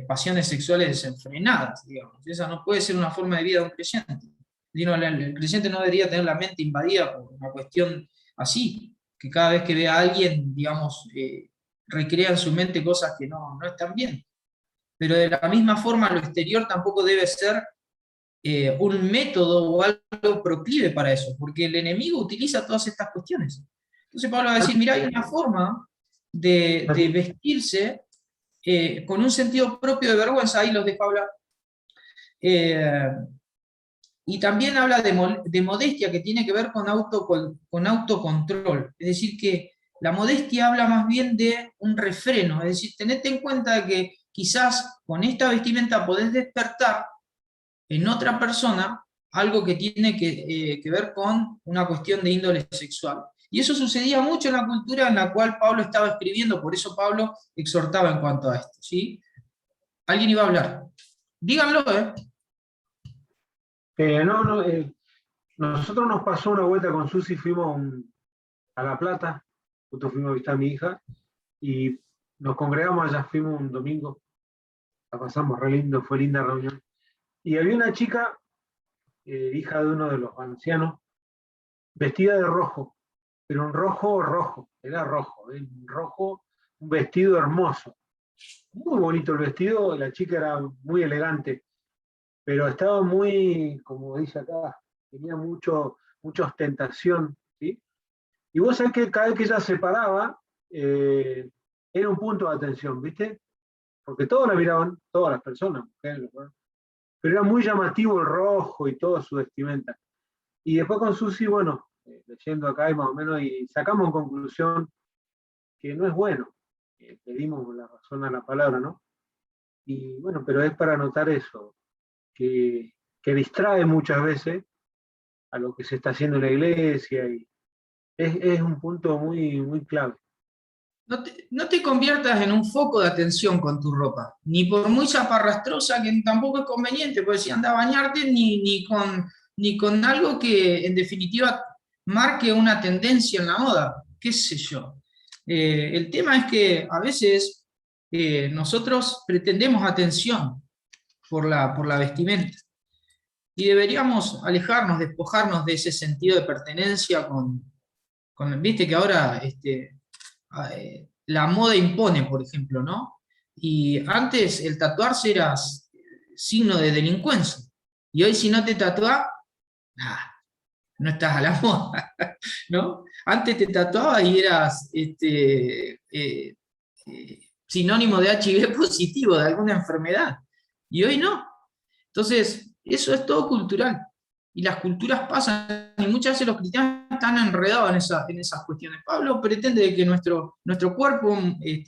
pasiones sexuales desenfrenadas, digamos. Esa no puede ser una forma de vida de un creyente. El creyente no debería tener la mente invadida por una cuestión así, que cada vez que ve a alguien, digamos, recrea en su mente cosas que no están bien. Pero de la misma forma lo exterior tampoco debe ser un método o algo proclive para eso, porque el enemigo utiliza todas estas cuestiones. Entonces Pablo va a decir, mira, hay una forma de vestirse con un sentido propio de vergüenza, ahí los dejo hablar. Y también habla de modestia, que tiene que ver con autocontrol. Es decir, que la modestia habla más bien de un refreno. Es decir, tenete en cuenta que quizás con esta vestimenta podés despertar en otra persona algo que tiene que ver con una cuestión de índole sexual. Y eso sucedía mucho en la cultura en la cual Pablo estaba escribiendo, por eso Pablo exhortaba en cuanto a esto. ¿Sí? ¿Alguien iba a hablar? Díganlo, ¿eh? Nosotros nos pasó una vuelta con Susi, fuimos a La Plata, nosotros fuimos a visitar a mi hija y nos congregamos allá, fuimos un domingo, la pasamos re lindo, fue linda reunión. Y había una chica, hija de uno de los ancianos, vestida de rojo, pero un rojo, era rojo, un vestido hermoso. Muy bonito el vestido, la chica era muy elegante, pero estaba muy, como dice acá, tenía mucho mucha ostentación, ¿sí? Y vos sabés que cada vez que ella se paraba, era un punto de atención, ¿viste? Porque todos la miraban, todas las personas, mujeres, ¿no? Pero era muy llamativo el rojo y toda su vestimenta. Y después con Susi, bueno, leyendo acá y más o menos, y sacamos en conclusión que no es bueno. Pedimos la razón a la palabra, ¿no? Y bueno, pero es para notar eso, que distrae muchas veces a lo que se está haciendo en la iglesia, y es un punto muy, muy clave. No te conviertas en un foco de atención con tu ropa, ni por muy zaparrastrosa, que tampoco es conveniente, porque si anda a bañarte, ni con algo que en definitiva marque una tendencia en la moda, qué sé yo. El tema es que a veces nosotros pretendemos atención por la vestimenta y deberíamos alejarnos, despojarnos de ese sentido de pertenencia viste que ahora la moda impone, por ejemplo, ¿no? Y antes el tatuarse era signo de delincuencia. Y hoy si no te tatuás, no estás a la moda, ¿no? Antes te tatuabas y eras sinónimo de HIV positivo, de alguna enfermedad. Y hoy no. Entonces, eso es todo cultural. Y las culturas pasan, y muchas veces los cristianos están enredados en esas cuestiones. Pablo pretende que nuestro cuerpo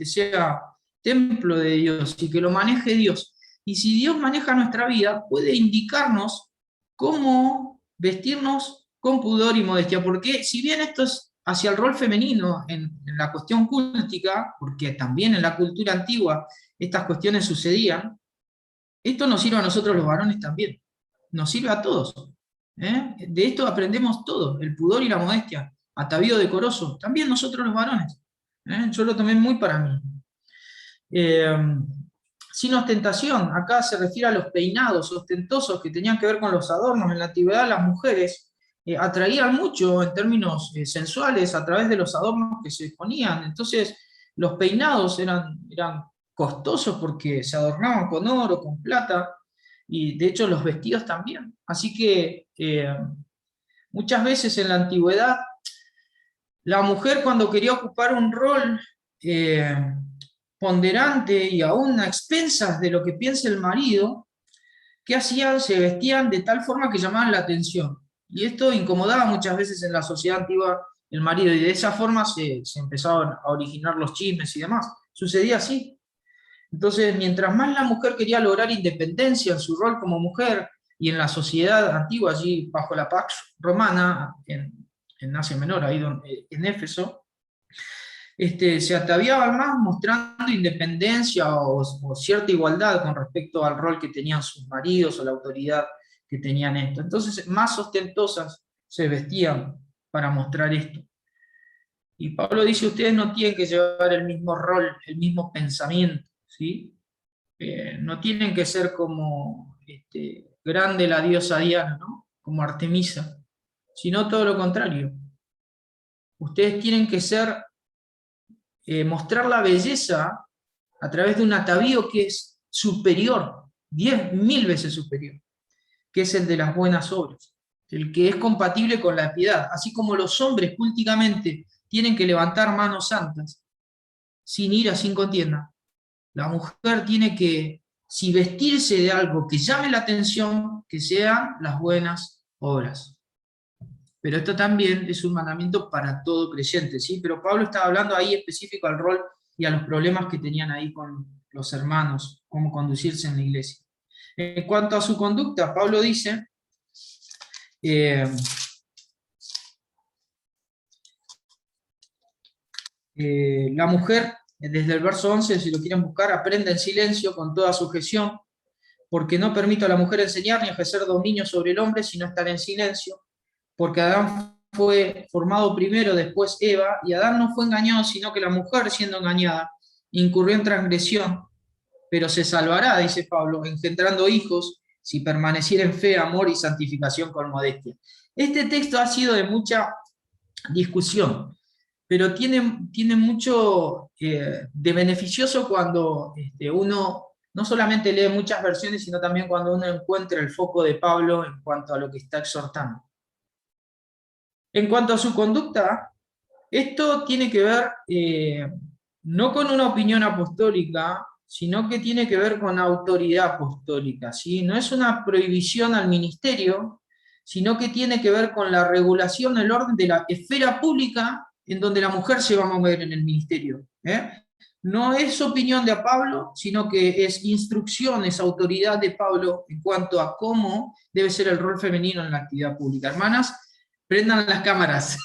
sea templo de Dios y que lo maneje Dios. Y si Dios maneja nuestra vida, puede indicarnos cómo vestirnos con pudor y modestia. Porque si bien esto es hacia el rol femenino en la cuestión cultica, porque también en la cultura antigua estas cuestiones sucedían, esto nos sirve a nosotros los varones también, nos sirve a todos. De esto aprendemos todos, el pudor y la modestia, atavío decoroso, también nosotros los varones. Yo lo tomé muy para mí. Sin ostentación, acá se refiere a los peinados ostentosos que tenían que ver con los adornos. En la antigüedad las mujeres atraían mucho en términos sensuales a través de los adornos que se ponían. Entonces los peinados eran costosos porque se adornaban con oro, con plata, y de hecho los vestidos también. Así que muchas veces en la antigüedad, la mujer cuando quería ocupar un rol ponderante y aún a expensas de lo que piensa el marido, ¿qué hacían? Se vestían de tal forma que llamaban la atención. Y esto incomodaba muchas veces en la sociedad antigua el marido, y de esa forma se empezaban a originar los chismes y demás. Sucedía así. Entonces, mientras más la mujer quería lograr independencia en su rol como mujer y en la sociedad antigua, allí bajo la Pax Romana, en Asia Menor, ahí en Éfeso, se ataviaban más mostrando independencia o cierta igualdad con respecto al rol que tenían sus maridos o la autoridad que tenían esto. Entonces, más ostentosas se vestían para mostrar esto. Y Pablo dice, ustedes no tienen que llevar el mismo rol, el mismo pensamiento, ¿sí? No tienen que ser como grande la diosa Diana, ¿no? Como Artemisa, sino todo lo contrario. Ustedes tienen que ser, mostrar la belleza a través de un atavío que es superior, 10.000 veces superior, que es el de las buenas obras, el que es compatible con la piedad, así como los hombres culticamente tienen que levantar manos santas, sin ira, sin contienda. La mujer tiene que, si vestirse de algo que llame la atención, que sean las buenas obras. Pero esto también es un mandamiento para todo creyente, ¿sí? Pero Pablo estaba hablando ahí específico al rol y a los problemas que tenían ahí con los hermanos, cómo conducirse en la iglesia. En cuanto a su conducta, Pablo dice, la mujer, desde el verso 11, si lo quieren buscar, aprende en silencio con toda sujeción, porque no permito a la mujer enseñar ni ejercer dominio sobre el hombre, sino estar en silencio, porque Adán fue formado primero, después Eva, y Adán no fue engañado, sino que la mujer, siendo engañada, incurrió en transgresión, pero se salvará, dice Pablo, engendrando hijos, si permaneciera en fe, amor y santificación con modestia. Este texto ha sido de mucha discusión, pero tiene mucho de beneficioso cuando uno no solamente lee muchas versiones, sino también cuando uno encuentra el foco de Pablo en cuanto a lo que está exhortando. En cuanto a su conducta, esto tiene que ver no con una opinión apostólica, sino que tiene que ver con autoridad apostólica, ¿sí? No es una prohibición al ministerio, sino que tiene que ver con la regulación, el orden de la esfera pública en donde la mujer se va a mover en el ministerio. No es opinión de Pablo, sino que es instrucción, es autoridad de Pablo en cuanto a cómo debe ser el rol femenino en la actividad pública. Hermanas, prendan las cámaras.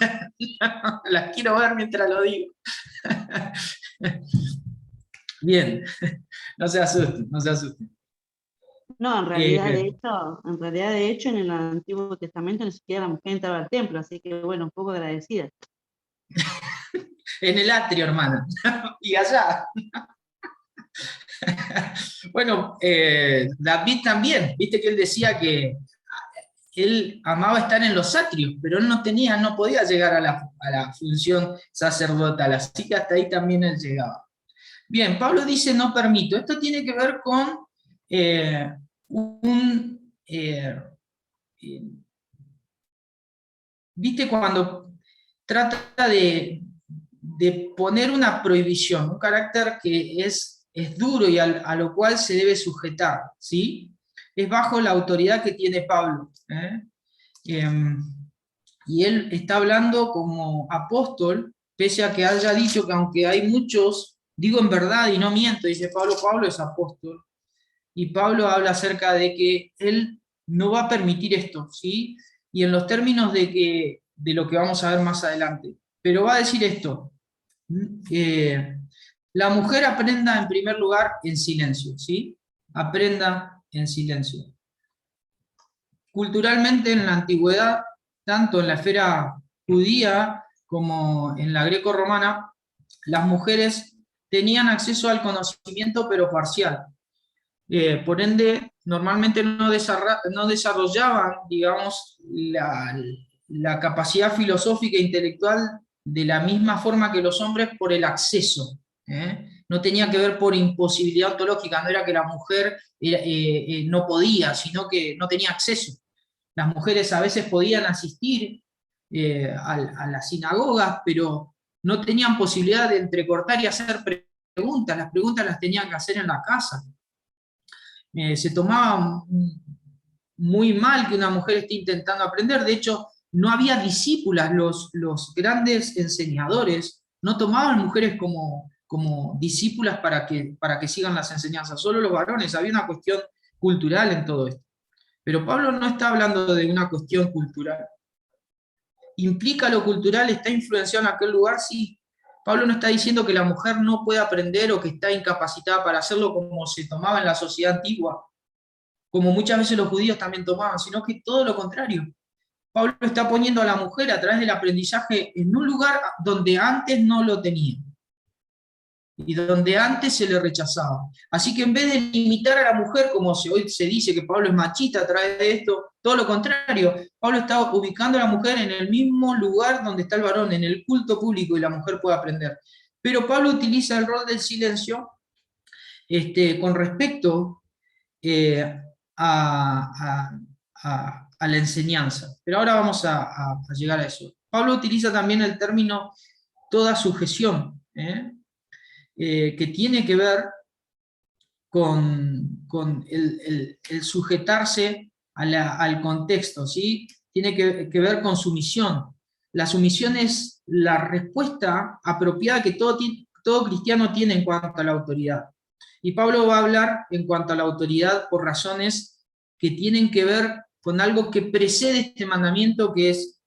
Las quiero ver mientras lo digo. Bien, no se asusten, no se asusten. No, en realidad de hecho en el Antiguo Testamento ni siquiera la mujer entraba al templo, así que bueno, un poco agradecida. En el atrio, hermana, y allá. Bueno, David también, viste que él decía que él amaba estar en los atrios, pero él no podía llegar a la función sacerdotal, así que hasta ahí también él llegaba. Bien, Pablo dice no permito. Esto tiene que ver con viste cuando trata de poner una prohibición, un carácter que es duro y a lo cual se debe sujetar, ¿sí? Es bajo la autoridad que tiene Pablo. Y él está hablando como apóstol, pese a que haya dicho que aunque hay muchos, digo en verdad y no miento, dice Pablo, Pablo es apóstol. Y Pablo habla acerca de que él no va a permitir esto, ¿sí? Y en los términos de lo que vamos a ver más adelante. Pero va a decir esto, la mujer aprenda en primer lugar en silencio, ¿sí? Aprenda en silencio. Culturalmente en la antigüedad, tanto en la esfera judía como en la greco-romana, las mujeres tenían acceso al conocimiento pero parcial. Por ende, normalmente no desarrollaban, digamos, la capacidad filosófica e intelectual de la misma forma que los hombres por el acceso. No tenía que ver por imposibilidad ontológica, no era que la mujer no podía, sino que no tenía acceso. Las mujeres a veces podían asistir a las sinagogas, pero no tenían posibilidad de entrecortar y hacer preguntas. Las preguntas las tenían que hacer en la casa. Se tomaba muy mal que una mujer esté intentando aprender. De hecho, no había discípulas. Los grandes enseñadores no tomaban mujeres como discípulas para que sigan las enseñanzas. Solo los varones. Había una cuestión cultural en todo esto. Pero Pablo no está hablando de una cuestión cultural. ¿Implica lo cultural? ¿Está influenciado en aquel lugar? Sí. Pablo no está diciendo que la mujer no puede aprender o que está incapacitada para hacerlo como se tomaba en la sociedad antigua, como muchas veces los judíos también tomaban, sino que todo lo contrario. Pablo está poniendo a la mujer a través del aprendizaje en un lugar donde antes no lo tenía y donde antes se le rechazaba. Así que en vez de limitar a la mujer, como hoy se dice que Pablo es machista a través de esto, todo lo contrario, Pablo está ubicando a la mujer en el mismo lugar donde está el varón, en el culto público, y la mujer puede aprender. Pero Pablo utiliza el rol del silencio con respecto a la enseñanza. Pero ahora vamos a llegar a eso. Pablo utiliza también el término toda sujeción, que tiene que ver con el sujetarse al contexto, ¿sí? Tiene que ver con sumisión. La sumisión es la respuesta apropiada que todo cristiano tiene en cuanto a la autoridad. Y Pablo va a hablar en cuanto a la autoridad por razones que tienen que ver con algo que precede este mandamiento, que es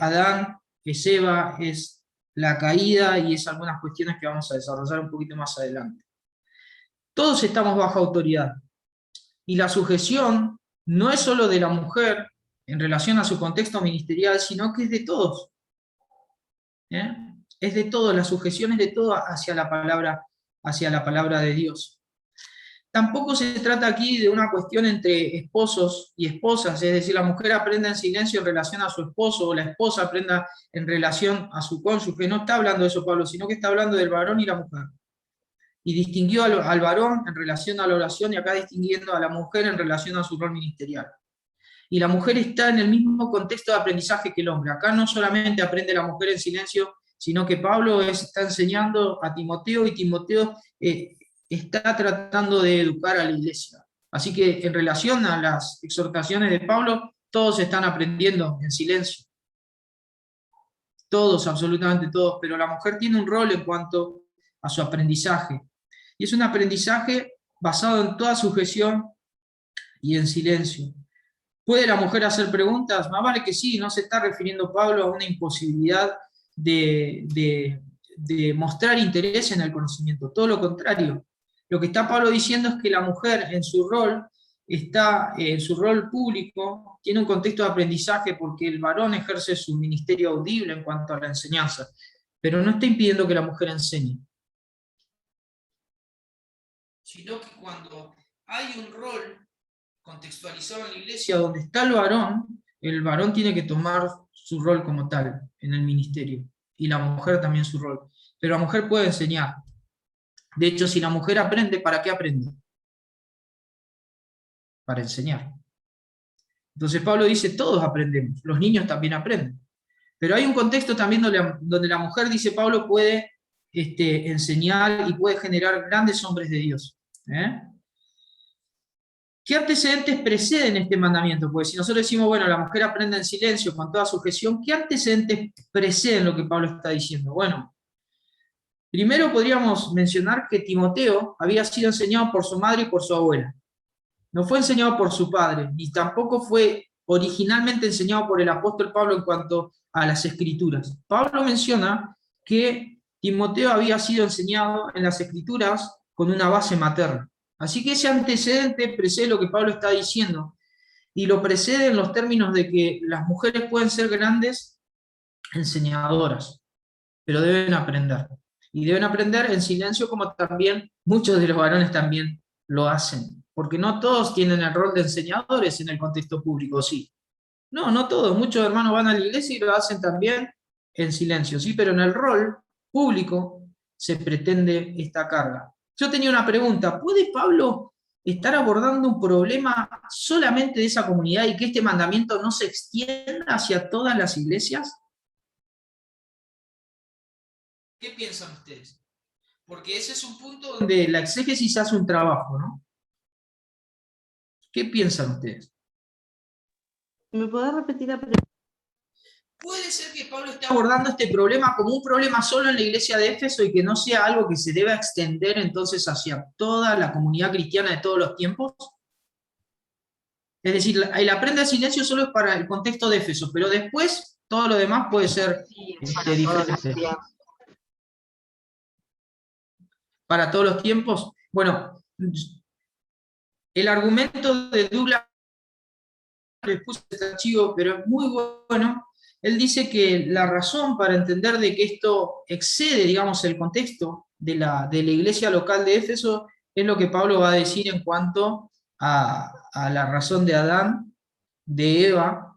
Adán, es Eva, es la caída y es algunas cuestiones que vamos a desarrollar un poquito más adelante. Todos estamos bajo autoridad. Y la sujeción no es solo de la mujer en relación a su contexto ministerial, sino que es de todos. Es de todos, la sujeción es de todo hacia la palabra de Dios. Tampoco se trata aquí de una cuestión entre esposos y esposas, es decir, la mujer aprenda en silencio en relación a su esposo, o la esposa aprenda en relación a su cónyuge. No está hablando de eso Pablo, sino que está hablando del varón y la mujer. Y distinguió al varón en relación a la oración, y acá distinguiendo a la mujer en relación a su rol ministerial. y la mujer está en el mismo contexto de aprendizaje que el hombre. Acá no solamente aprende la mujer en silencio, sino que Pablo está enseñando a Timoteo, y Timoteo está tratando de educar a la iglesia. Así que en relación a las exhortaciones de Pablo, todos están aprendiendo en silencio. Todos, absolutamente todos, pero la mujer tiene un rol en cuanto a su aprendizaje. Y es un aprendizaje basado en toda sujeción y en silencio. ¿Puede la mujer hacer preguntas? Más vale que sí, no se está refiriendo Pablo a una imposibilidad de mostrar interés en el conocimiento, todo lo contrario. Lo que está Pablo diciendo es que la mujer en su rol público, tiene un contexto de aprendizaje porque el varón ejerce su ministerio audible en cuanto a la enseñanza, pero no está impidiendo que la mujer enseñe. Sino que cuando hay un rol contextualizado en la iglesia donde está el varón tiene que tomar su rol como tal en el ministerio, y la mujer también su rol. Pero la mujer puede enseñar. De hecho, si la mujer aprende, ¿para qué aprende? Para enseñar. Entonces Pablo dice, todos aprendemos, los niños también aprenden. Pero hay un contexto también donde la mujer, dice Pablo, puede enseñar y puede generar grandes hombres de Dios. ¿Qué antecedentes preceden este mandamiento? Porque si nosotros decimos, bueno, la mujer aprende en silencio, con toda sujeción, ¿qué antecedentes preceden lo que Pablo está diciendo? Bueno, primero podríamos mencionar que Timoteo había sido enseñado por su madre y por su abuela. No fue enseñado por su padre, ni tampoco fue originalmente enseñado por el apóstol Pablo en cuanto a las escrituras. Pablo menciona que Timoteo había sido enseñado en las escrituras con una base materna. Así que ese antecedente precede lo que Pablo está diciendo, y lo precede en los términos de que las mujeres pueden ser grandes enseñadoras, pero deben aprender. Y deben aprender en silencio, como también muchos de los varones también lo hacen. Porque no todos tienen el rol de enseñadores en el contexto público, sí. No todos. Muchos hermanos van a la iglesia y lo hacen también en silencio, sí, pero en el rol público se pretende esta carga. Yo tenía una pregunta, ¿puede Pablo estar abordando un problema solamente de esa comunidad y que este mandamiento no se extienda hacia todas las iglesias? ¿Qué piensan ustedes? Porque ese es un punto donde la exégesis hace un trabajo, ¿no? ¿Qué piensan ustedes? ¿Me podés repetir la pregunta? ¿Puede ser que Pablo esté abordando este problema como un problema solo en la iglesia de Éfeso y que no sea algo que se deba extender entonces hacia toda la comunidad cristiana de todos los tiempos? Es decir, el aprende al silencio solo es para el contexto de Éfeso, pero después todo lo demás puede ser diferente. Para todos los tiempos. Bueno, el argumento de Douglas, les puse este archivo, pero es muy bueno. Él dice que la razón para entender de que esto excede, digamos, el contexto de la iglesia local de Éfeso es lo que Pablo va a decir en cuanto a la razón de Adán, de Eva.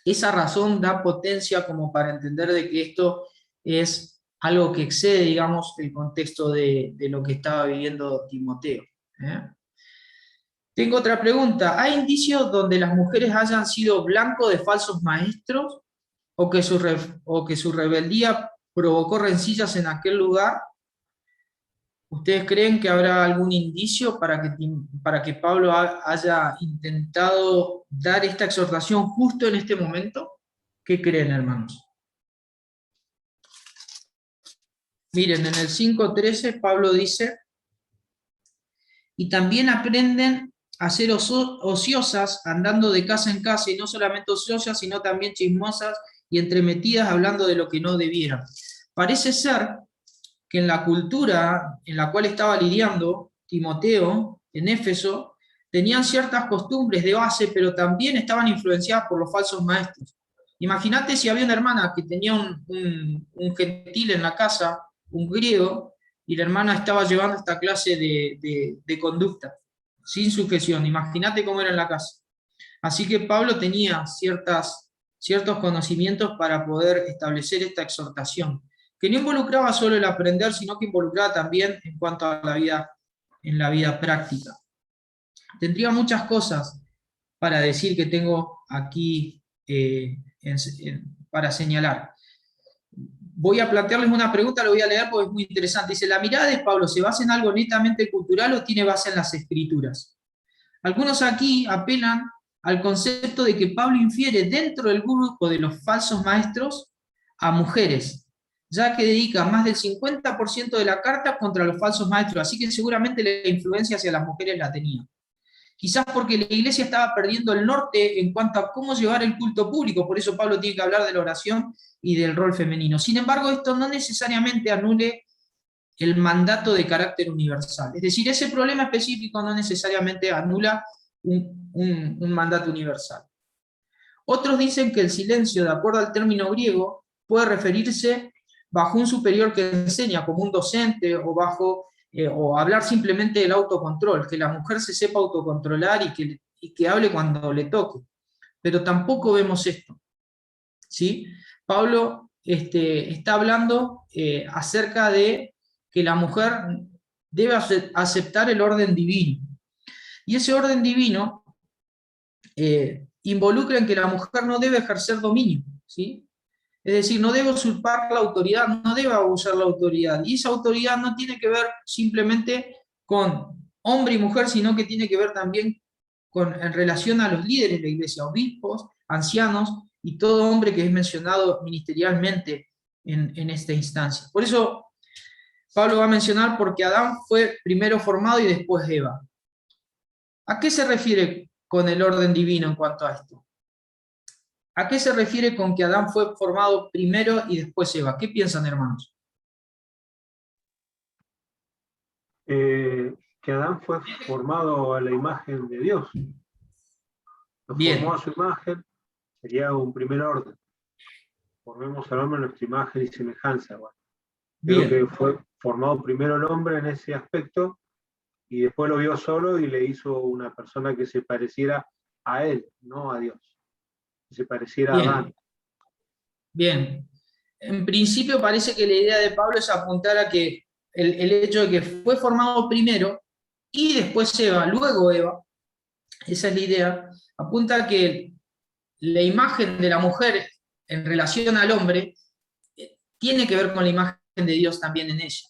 Esa razón da potencia como para entender de que esto es algo que excede, digamos, el contexto de lo que estaba viviendo Timoteo. Tengo otra pregunta. ¿Hay indicios donde las mujeres hayan sido blanco de falsos maestros o que su rebeldía provocó rencillas en aquel lugar? ¿Ustedes creen que habrá algún indicio para que Pablo haya intentado dar esta exhortación justo en este momento? ¿Qué creen, hermanos? Miren, en el 5:13 Pablo dice, y también aprenden a ser ociosas, andando de casa en casa, y no solamente ociosas, sino también chismosas y entremetidas, hablando de lo que no debieran. Parece ser que en la cultura en la cual estaba lidiando Timoteo, en Éfeso, tenían ciertas costumbres de base, pero también estaban influenciadas por los falsos maestros. Imagínate si había una hermana que tenía un gentil en la casa, un griego, y la hermana estaba llevando esta clase de conducta, sin sujeción. Imagínate cómo era en la casa. Así que Pablo tenía ciertos conocimientos para poder establecer esta exhortación, que no involucraba solo el aprender, sino que involucraba también en cuanto a la vida práctica. Tendría muchas cosas para decir que tengo aquí para señalar. Voy a plantearles una pregunta, lo voy a leer porque es muy interesante. Dice, ¿la mirada de Pablo se basa en algo netamente cultural o tiene base en las Escrituras? Algunos aquí apelan al concepto de que Pablo infiere dentro del grupo de los falsos maestros a mujeres, ya que dedica más del 50% de la carta contra los falsos maestros, así que seguramente la influencia hacia las mujeres la tenía. Quizás porque la iglesia estaba perdiendo el norte en cuanto a cómo llevar el culto público, por eso Pablo tiene que hablar de la oración y del rol femenino. Sin embargo, esto no necesariamente anule el mandato de carácter universal. Es decir, ese problema específico no necesariamente anula un mandato universal. Otros dicen que el silencio, de acuerdo al término griego, puede referirse bajo un superior que enseña, como un docente, o hablar simplemente del autocontrol, que la mujer se sepa autocontrolar y que hable cuando le toque. Pero tampoco vemos esto, ¿sí? Pablo está hablando acerca de que la mujer debe aceptar el orden divino. Y ese orden divino involucra en que la mujer no debe ejercer dominio, ¿sí? Es decir, no debe usurpar la autoridad, no debe abusar la autoridad. Y esa autoridad no tiene que ver simplemente con hombre y mujer, sino que tiene que ver también en relación a los líderes de la iglesia, obispos, ancianos y todo hombre que es mencionado ministerialmente en esta instancia. Por eso Pablo va a mencionar porque Adán fue primero formado y después Eva. ¿A qué se refiere con el orden divino en cuanto a esto? ¿A qué se refiere con que Adán fue formado primero y después Eva? ¿Qué piensan, hermanos? Que Adán fue formado a la imagen de Dios. Lo formó a su imagen, sería un primer orden. Formemos al hombre a nuestra imagen y semejanza. Bueno, creo que fue formado primero el hombre en ese aspecto y después lo vio solo y le hizo una persona que se pareciera a él, no a Dios. Que se pareciera a Adán. Bien. En principio parece que la idea de Pablo es apuntar a que el hecho de que fue formado primero y después Eva, luego Eva, esa es la idea, apunta a que la imagen de la mujer en relación al hombre tiene que ver con la imagen de Dios también en ella.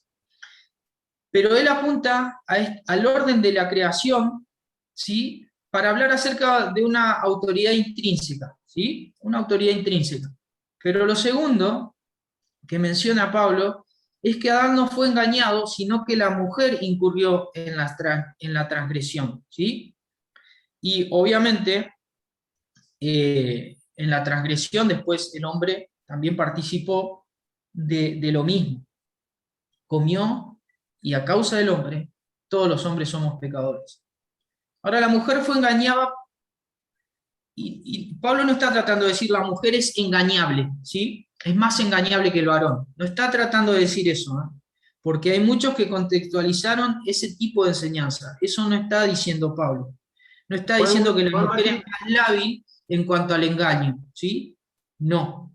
Pero él apunta al orden de la creación, ¿sí? Para hablar acerca de una autoridad intrínseca, ¿sí? Una autoridad intrínseca. Pero lo segundo que menciona Pablo es que Adán no fue engañado, sino que la mujer incurrió en la transgresión, ¿sí? Y obviamente en la transgresión después el hombre también participó de lo mismo. Comió y a causa del hombre todos los hombres somos pecadores. Ahora la mujer fue engañada y Pablo no está tratando de decir la mujer es engañable, ¿sí? Es más engañable que el varón. No está tratando de decir eso, ¿eh? Porque hay muchos que contextualizaron ese tipo de enseñanza. Eso no está diciendo Pablo. No está diciendo que la mujer es más lábil en cuanto al engaño, ¿sí? No.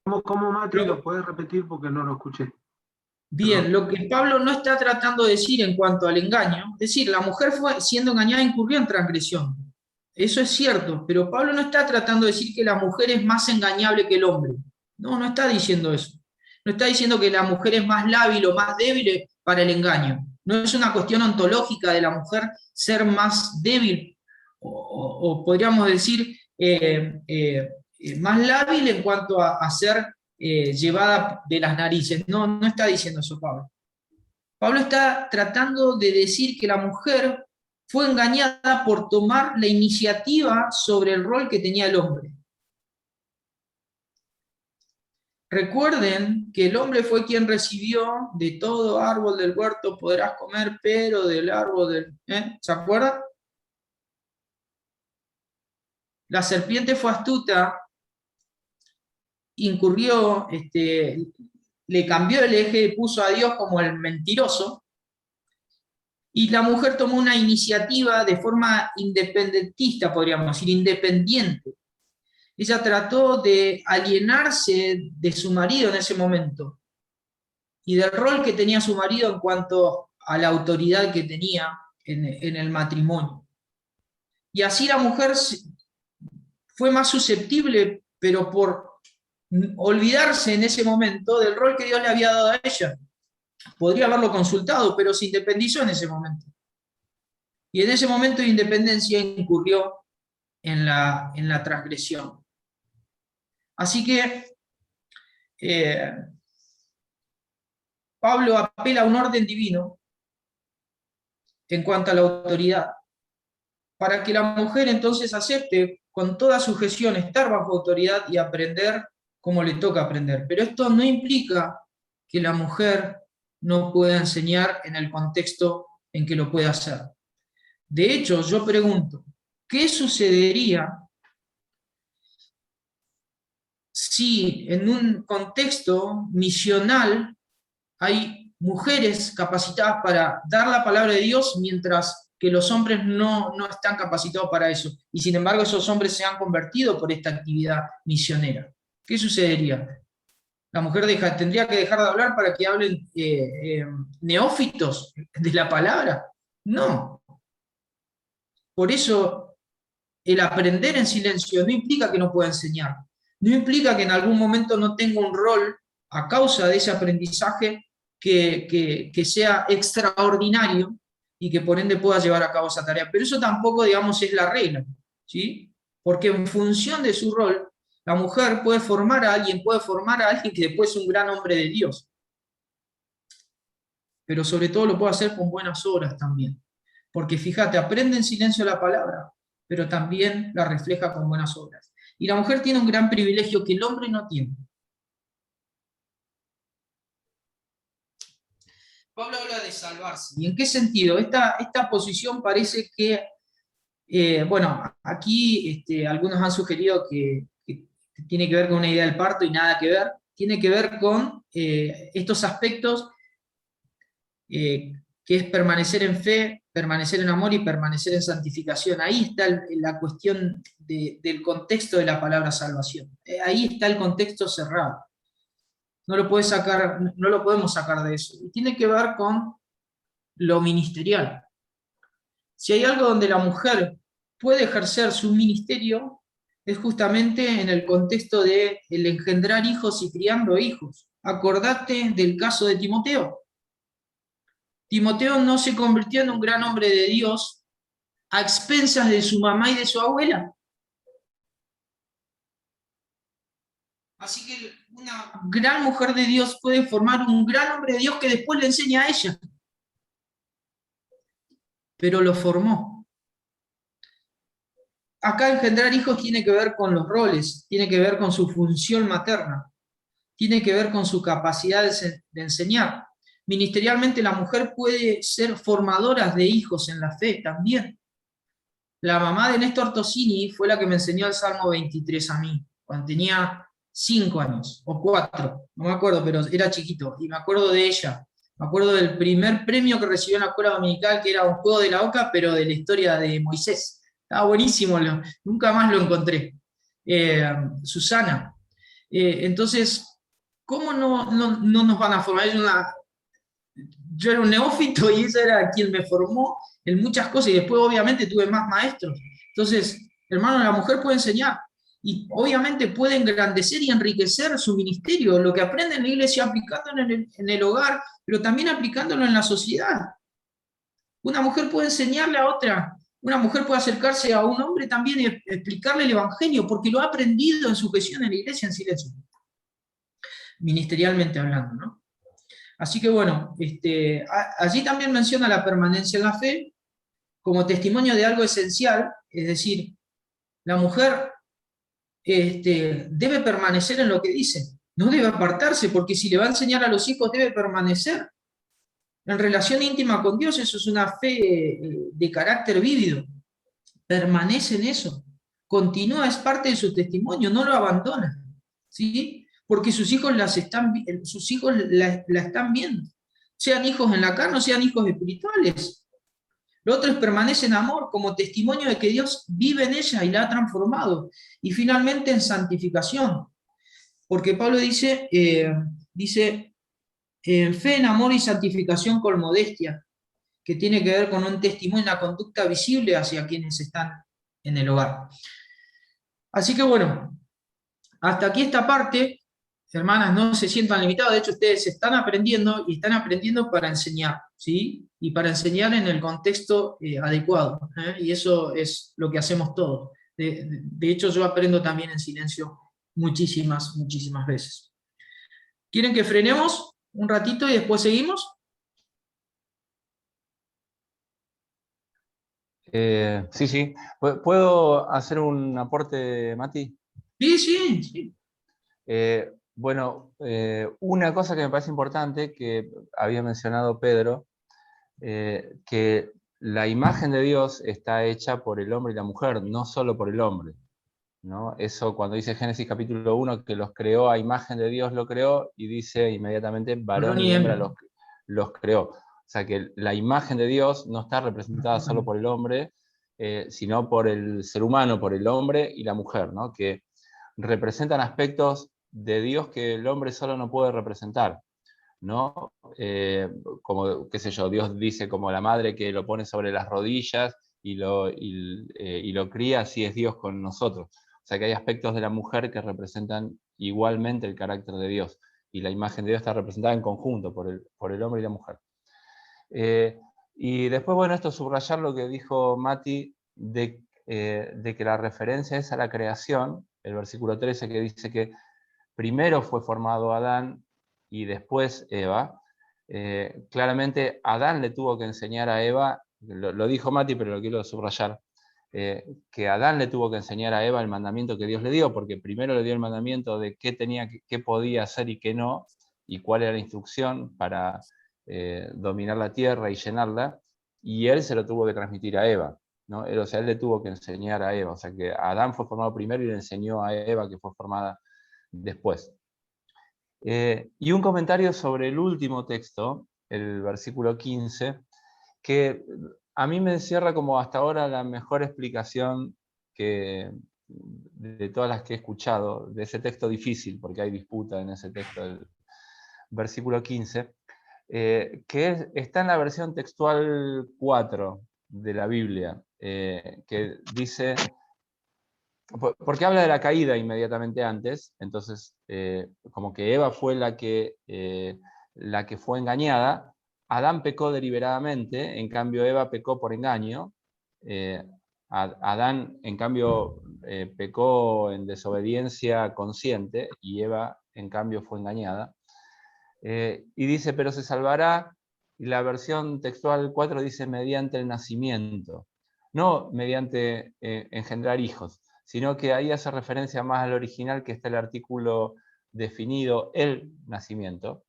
¿Cómo Mati? ¿Lo puedes repetir porque no lo escuché? Bien, lo que Pablo no está tratando de decir en cuanto al engaño, es decir, la mujer fue siendo engañada incurrió en transgresión. Eso es cierto, pero Pablo no está tratando de decir que la mujer es más engañable que el hombre. No, no está diciendo eso. No está diciendo que la mujer es más lábil o más débil para el engaño. No es una cuestión ontológica de la mujer ser más débil, o podríamos decir más lábil en cuanto a ser llevada de las narices. No, no está diciendo eso Pablo. Pablo está tratando de decir que la mujer fue engañada por tomar la iniciativa sobre el rol que tenía el hombre. Recuerden que el hombre fue quien recibió de todo árbol del huerto podrás comer, pero del árbol del... ¿Se acuerdan? La serpiente fue astuta, incurrió, le cambió el eje, puso a Dios como el mentiroso, y la mujer tomó una iniciativa de forma independentista, podríamos decir, independiente. Ella trató de alienarse de su marido en ese momento, y del rol que tenía su marido en cuanto a la autoridad que tenía en el matrimonio. Y así la mujer fue más susceptible, pero por olvidarse en ese momento del rol que Dios le había dado a ella. Podría haberlo consultado, pero se independizó en ese momento. Y en ese momento de independencia incurrió en la transgresión. Así que Pablo apela a un orden divino en cuanto a la autoridad, para que la mujer entonces acepte con toda sujeción estar bajo autoridad y aprender como le toca aprender. Pero esto no implica que la mujer no pueda enseñar en el contexto en que lo pueda hacer. De hecho, yo pregunto, ¿qué sucedería si en un contexto misional hay mujeres capacitadas para dar la palabra de Dios, mientras que los hombres no están capacitados para eso? Y sin embargo esos hombres se han convertido por esta actividad misionera. ¿Qué sucedería? ¿La mujer tendría que dejar de hablar para que hablen neófitos de la palabra? No. Por eso el aprender en silencio no implica que no pueda enseñar. No implica que en algún momento no tenga un rol a causa de ese aprendizaje que sea extraordinario y que por ende pueda llevar a cabo esa tarea. Pero eso tampoco, digamos, es la regla, ¿sí? Porque en función de su rol, la mujer puede formar a alguien que después es un gran hombre de Dios. Pero sobre todo lo puede hacer con buenas obras también. Porque fíjate, aprende en silencio la palabra, pero también la refleja con buenas obras. Y la mujer tiene un gran privilegio que el hombre no tiene. Pablo habla de salvarse. ¿Y en qué sentido? Esta posición parece que, bueno, aquí algunos han sugerido que tiene que ver con una idea del parto y nada que ver. Tiene que ver con estos aspectos que es permanecer en fe, permanecer en amor y permanecer en santificación. Ahí está la cuestión del contexto de la palabra salvación. Ahí está el contexto cerrado. No lo podemos sacar de eso. Y tiene que ver con lo ministerial. Si hay algo donde la mujer puede ejercer su ministerio, es justamente en el contexto de el engendrar hijos y criando hijos. Acordate del caso de Timoteo. Timoteo no se convirtió en un gran hombre de Dios a expensas de su mamá y de su abuela. Así que una gran mujer de Dios puede formar un gran hombre de Dios que después le enseña a ella. Pero lo formó. Acá engendrar hijos tiene que ver con los roles, tiene que ver con su función materna, tiene que ver con su capacidad de enseñar. Ministerialmente la mujer puede ser formadora de hijos en la fe también. La mamá de Néstor Tosini fue la que me enseñó el Salmo 23 a mí, cuando tenía 5 años, o 4, no me acuerdo, pero era chiquito, y me acuerdo de ella. Me acuerdo del primer premio que recibió en la escuela dominical, que era un juego de la oca, pero de la historia de Moisés. Estaba buenísimo, nunca más lo encontré. Susana. Entonces, ¿cómo no nos van a formar? Yo era un neófito y ella era quien me formó en muchas cosas, y después obviamente tuve más maestros. Entonces, hermano, la mujer puede enseñar, y obviamente puede engrandecer y enriquecer su ministerio, lo que aprende en la iglesia, aplicándolo en el hogar, pero también aplicándolo en la sociedad. Una mujer puede enseñarle a otra, una mujer puede acercarse a un hombre también y explicarle el evangelio, porque lo ha aprendido en su gestión en la iglesia en silencio, ministerialmente hablando, ¿no? Así que bueno, allí también menciona la permanencia en la fe como testimonio de algo esencial, es decir, la mujer debe permanecer en lo que dice, no debe apartarse, porque si le va a enseñar a los hijos debe permanecer en relación íntima con Dios. Eso es una fe de carácter vívido, permanece en eso, continúa, es parte de su testimonio, no lo abandona, ¿sí? Porque sus hijos la están viendo, sean hijos en la carne o sean hijos espirituales. Lo otro es permanece en amor como testimonio de que Dios vive en ella y la ha transformado. Y finalmente en santificación, porque Pablo dice en fe, en amor y santificación con modestia, que tiene que ver con un testimonio, una conducta visible hacia quienes están en el hogar. Así que bueno, hasta aquí esta parte. Hermanas, no se sientan limitadas, de hecho ustedes están aprendiendo y están aprendiendo para enseñar, ¿sí? Y para enseñar en el contexto adecuado, ¿eh? Y eso es lo que hacemos todos. De hecho, yo aprendo también en silencio muchísimas veces. ¿Quieren que frenemos un ratito y después seguimos? Sí. ¿Puedo hacer un aporte, Mati? Sí. Bueno, una cosa que me parece importante, que había mencionado Pedro, que la imagen de Dios está hecha por el hombre y la mujer, no solo por el hombre, ¿no? Eso cuando dice Génesis capítulo 1, que los creó a imagen de Dios, lo creó, y dice inmediatamente varón y hembra los creó. O sea que la imagen de Dios no está representada solo por el hombre, sino por el ser humano, por el hombre y la mujer, ¿no? Que representan aspectos de Dios que el hombre solo no puede representar, ¿no? Como, qué sé yo, Dios dice como la madre que lo pone sobre las rodillas y lo cría, así es Dios con nosotros. O sea que hay aspectos de la mujer que representan igualmente el carácter de Dios, y la imagen de Dios está representada en conjunto por el hombre y la mujer. Y después, bueno, esto subrayar lo que dijo Mati, de que la referencia es a la creación, el versículo 13, que dice que primero fue formado Adán y después Eva. Claramente Adán le tuvo que enseñar a Eva, lo dijo Mati, pero lo quiero subrayar, que Adán le tuvo que enseñar a Eva el mandamiento que Dios le dio, porque primero le dio el mandamiento de qué podía hacer y qué no, y cuál era la instrucción para dominar la tierra y llenarla, y él se lo tuvo que transmitir a Eva, ¿no? O sea, él le tuvo que enseñar a Eva. O sea que Adán fue formado primero y le enseñó a Eva, que fue formada después. Y un comentario sobre el último texto, el versículo 15, que a mí me encierra como hasta ahora la mejor explicación de todas las que he escuchado, de ese texto difícil, porque hay disputa en ese texto, el versículo 15, que está en la versión textual 4 de la Biblia, que dice, porque habla de la caída inmediatamente antes, entonces como que Eva fue la que fue engañada, Adán pecó deliberadamente, en cambio Eva pecó por engaño, Adán en cambio pecó en desobediencia consciente y Eva en cambio fue engañada. Y dice, pero se salvará, y la versión textual 4 dice mediante el nacimiento, no mediante engendrar hijos, sino que ahí hace referencia más al original, que está el artículo definido, el nacimiento.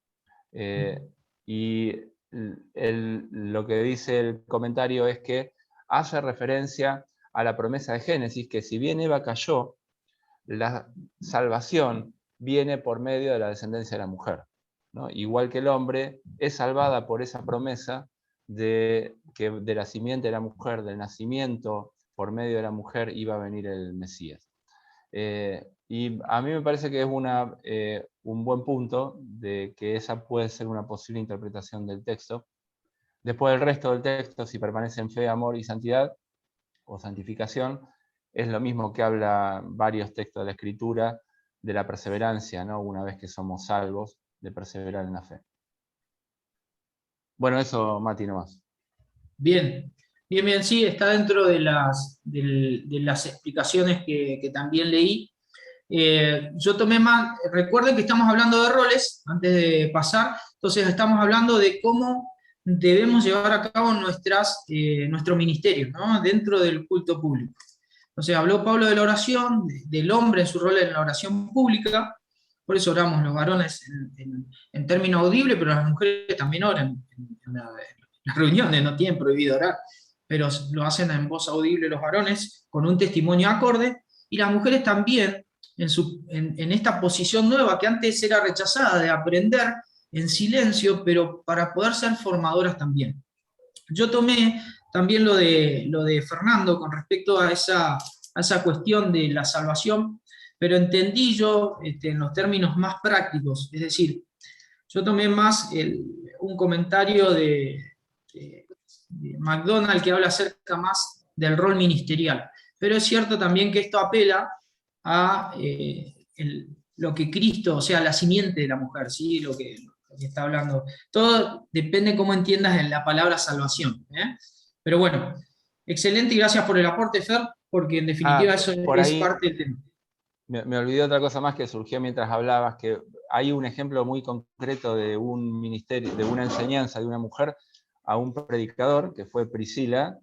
Y lo que dice el comentario es que hace referencia a la promesa de Génesis, que si bien Eva cayó, la salvación viene por medio de la descendencia de la mujer, ¿no? Igual que el hombre es salvada por esa promesa de que de la simiente de la mujer, del nacimiento por medio de la mujer, iba a venir el Mesías. Y a mí me parece que es un buen punto de que esa puede ser una posible interpretación del texto. Después el resto del texto, si permanece en fe, amor y santidad, o santificación, es lo mismo que habla varios textos de la Escritura, de la perseverancia, ¿no? Una vez que somos salvos, de perseverar en la fe. Bueno, eso, Mati, nomás. Bien, sí, está dentro de las explicaciones que también leí. Yo tomé más, recuerden que estamos hablando de roles, antes de pasar, entonces estamos hablando de cómo debemos llevar a cabo nuestro ministerio, ¿no? Dentro del culto público. Entonces habló Pablo de la oración, del hombre en su rol en la oración pública, por eso oramos los varones en término audible, pero las mujeres también oran en las reuniones, no tienen prohibido orar, pero lo hacen en voz audible los varones, con un testimonio acorde, y las mujeres también en esta posición nueva que antes era rechazada, de aprender en silencio, pero para poder ser formadoras también. Yo tomé también lo de Fernando con respecto a esa cuestión de la salvación, pero entendí yo en los términos más prácticos, es decir, yo tomé más un comentario de McDonald que habla acerca más del rol ministerial. pero es cierto también que esto apela a lo que Cristo, o sea, la simiente de la mujer, ¿sí? Lo que está hablando. Todo depende cómo entiendas en la palabra salvación. Pero bueno, excelente y gracias por el aporte, Fer, porque en definitiva eso por es ahí parte del tema. me olvidé otra cosa más que surgió mientras hablabas, que hay un ejemplo muy concreto de un ministerio, de una enseñanza de una mujer a un predicador, que fue Priscila,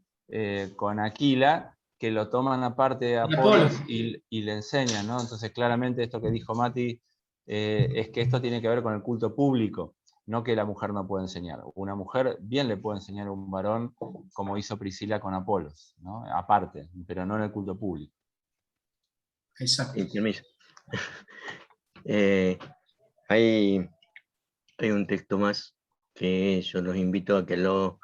con Aquila, que lo toman aparte de Apolos y le enseñan, ¿no? Entonces claramente esto que dijo Mati, es que esto tiene que ver con el culto público, no que la mujer no puede enseñar. Una mujer bien le puede enseñar a un varón, como hizo Priscila con Apolos, ¿no? Aparte, pero no en el culto público. Exacto. Hay un texto más que yo los invito a que lo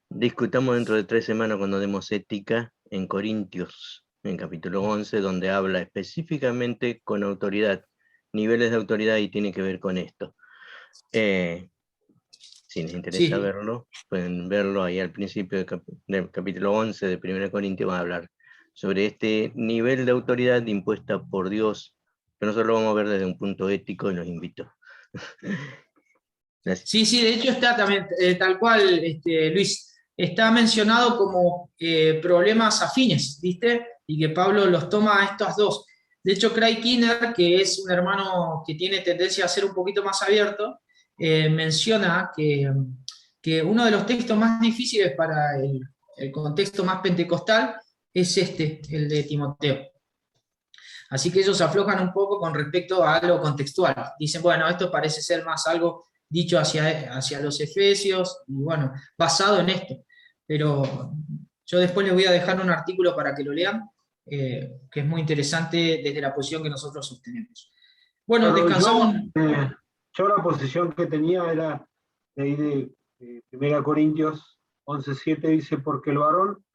discutamos dentro de 3 semanas cuando demos ética en Corintios, en capítulo 11, donde habla específicamente con autoridad, niveles de autoridad, y tiene que ver con esto. Si les interesa verlo, pueden verlo ahí al principio del capítulo 11 de 1 Corintios, va a hablar sobre este nivel de autoridad impuesta por Dios, pero nosotros lo vamos a ver desde un punto ético y los invito. Gracias. Sí, de hecho está también, tal cual, Luis, está mencionado como problemas afines, ¿viste? Y que Pablo los toma a estos dos. De hecho, Craig Kinner, que es un hermano que tiene tendencia a ser un poquito más abierto, menciona que uno de los textos más difíciles para el contexto más pentecostal es el de Timoteo. Así que ellos aflojan un poco con respecto a lo contextual. Dicen, bueno, esto parece ser más algo dicho hacia los efesios, y bueno, basado en esto. Pero yo después les voy a dejar un artículo para que lo lean, que es muy interesante desde la posición que nosotros sostenemos. Bueno, descansamos. Yo la posición que tenía era de ahí de 1 Corintios 11:7, dice, porque el varón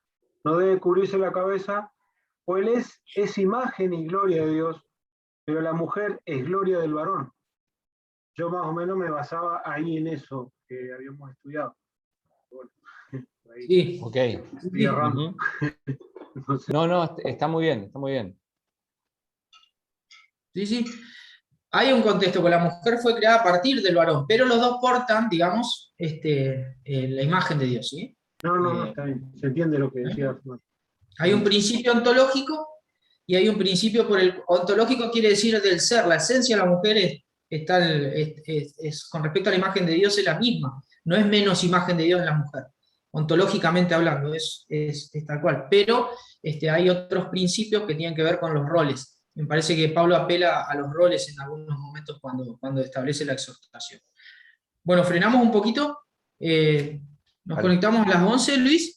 no debe cubrirse la cabeza, pues él es imagen y gloria de Dios, pero la mujer es gloria del varón. Yo más o menos me basaba ahí en eso que habíamos estudiado. Bueno, ahí sí, ok. Estoy errando. No, está muy bien, está muy bien. Sí. Hay un contexto, que la mujer fue creada a partir del varón, pero los dos portan, digamos, la imagen de Dios, ¿sí? No, está bien. Se entiende lo que decía. Hay un principio ontológico y hay un principio ontológico, quiere decir del ser. La esencia de la mujer con respecto a la imagen de Dios es la misma. No es menos imagen de Dios en la mujer, ontológicamente hablando, es tal cual. Pero hay otros principios que tienen que ver con los roles. Me parece que Pablo apela a los roles en algunos momentos cuando establece la exhortación. Bueno, frenamos un poquito. Nos conectamos a las 11, Luis.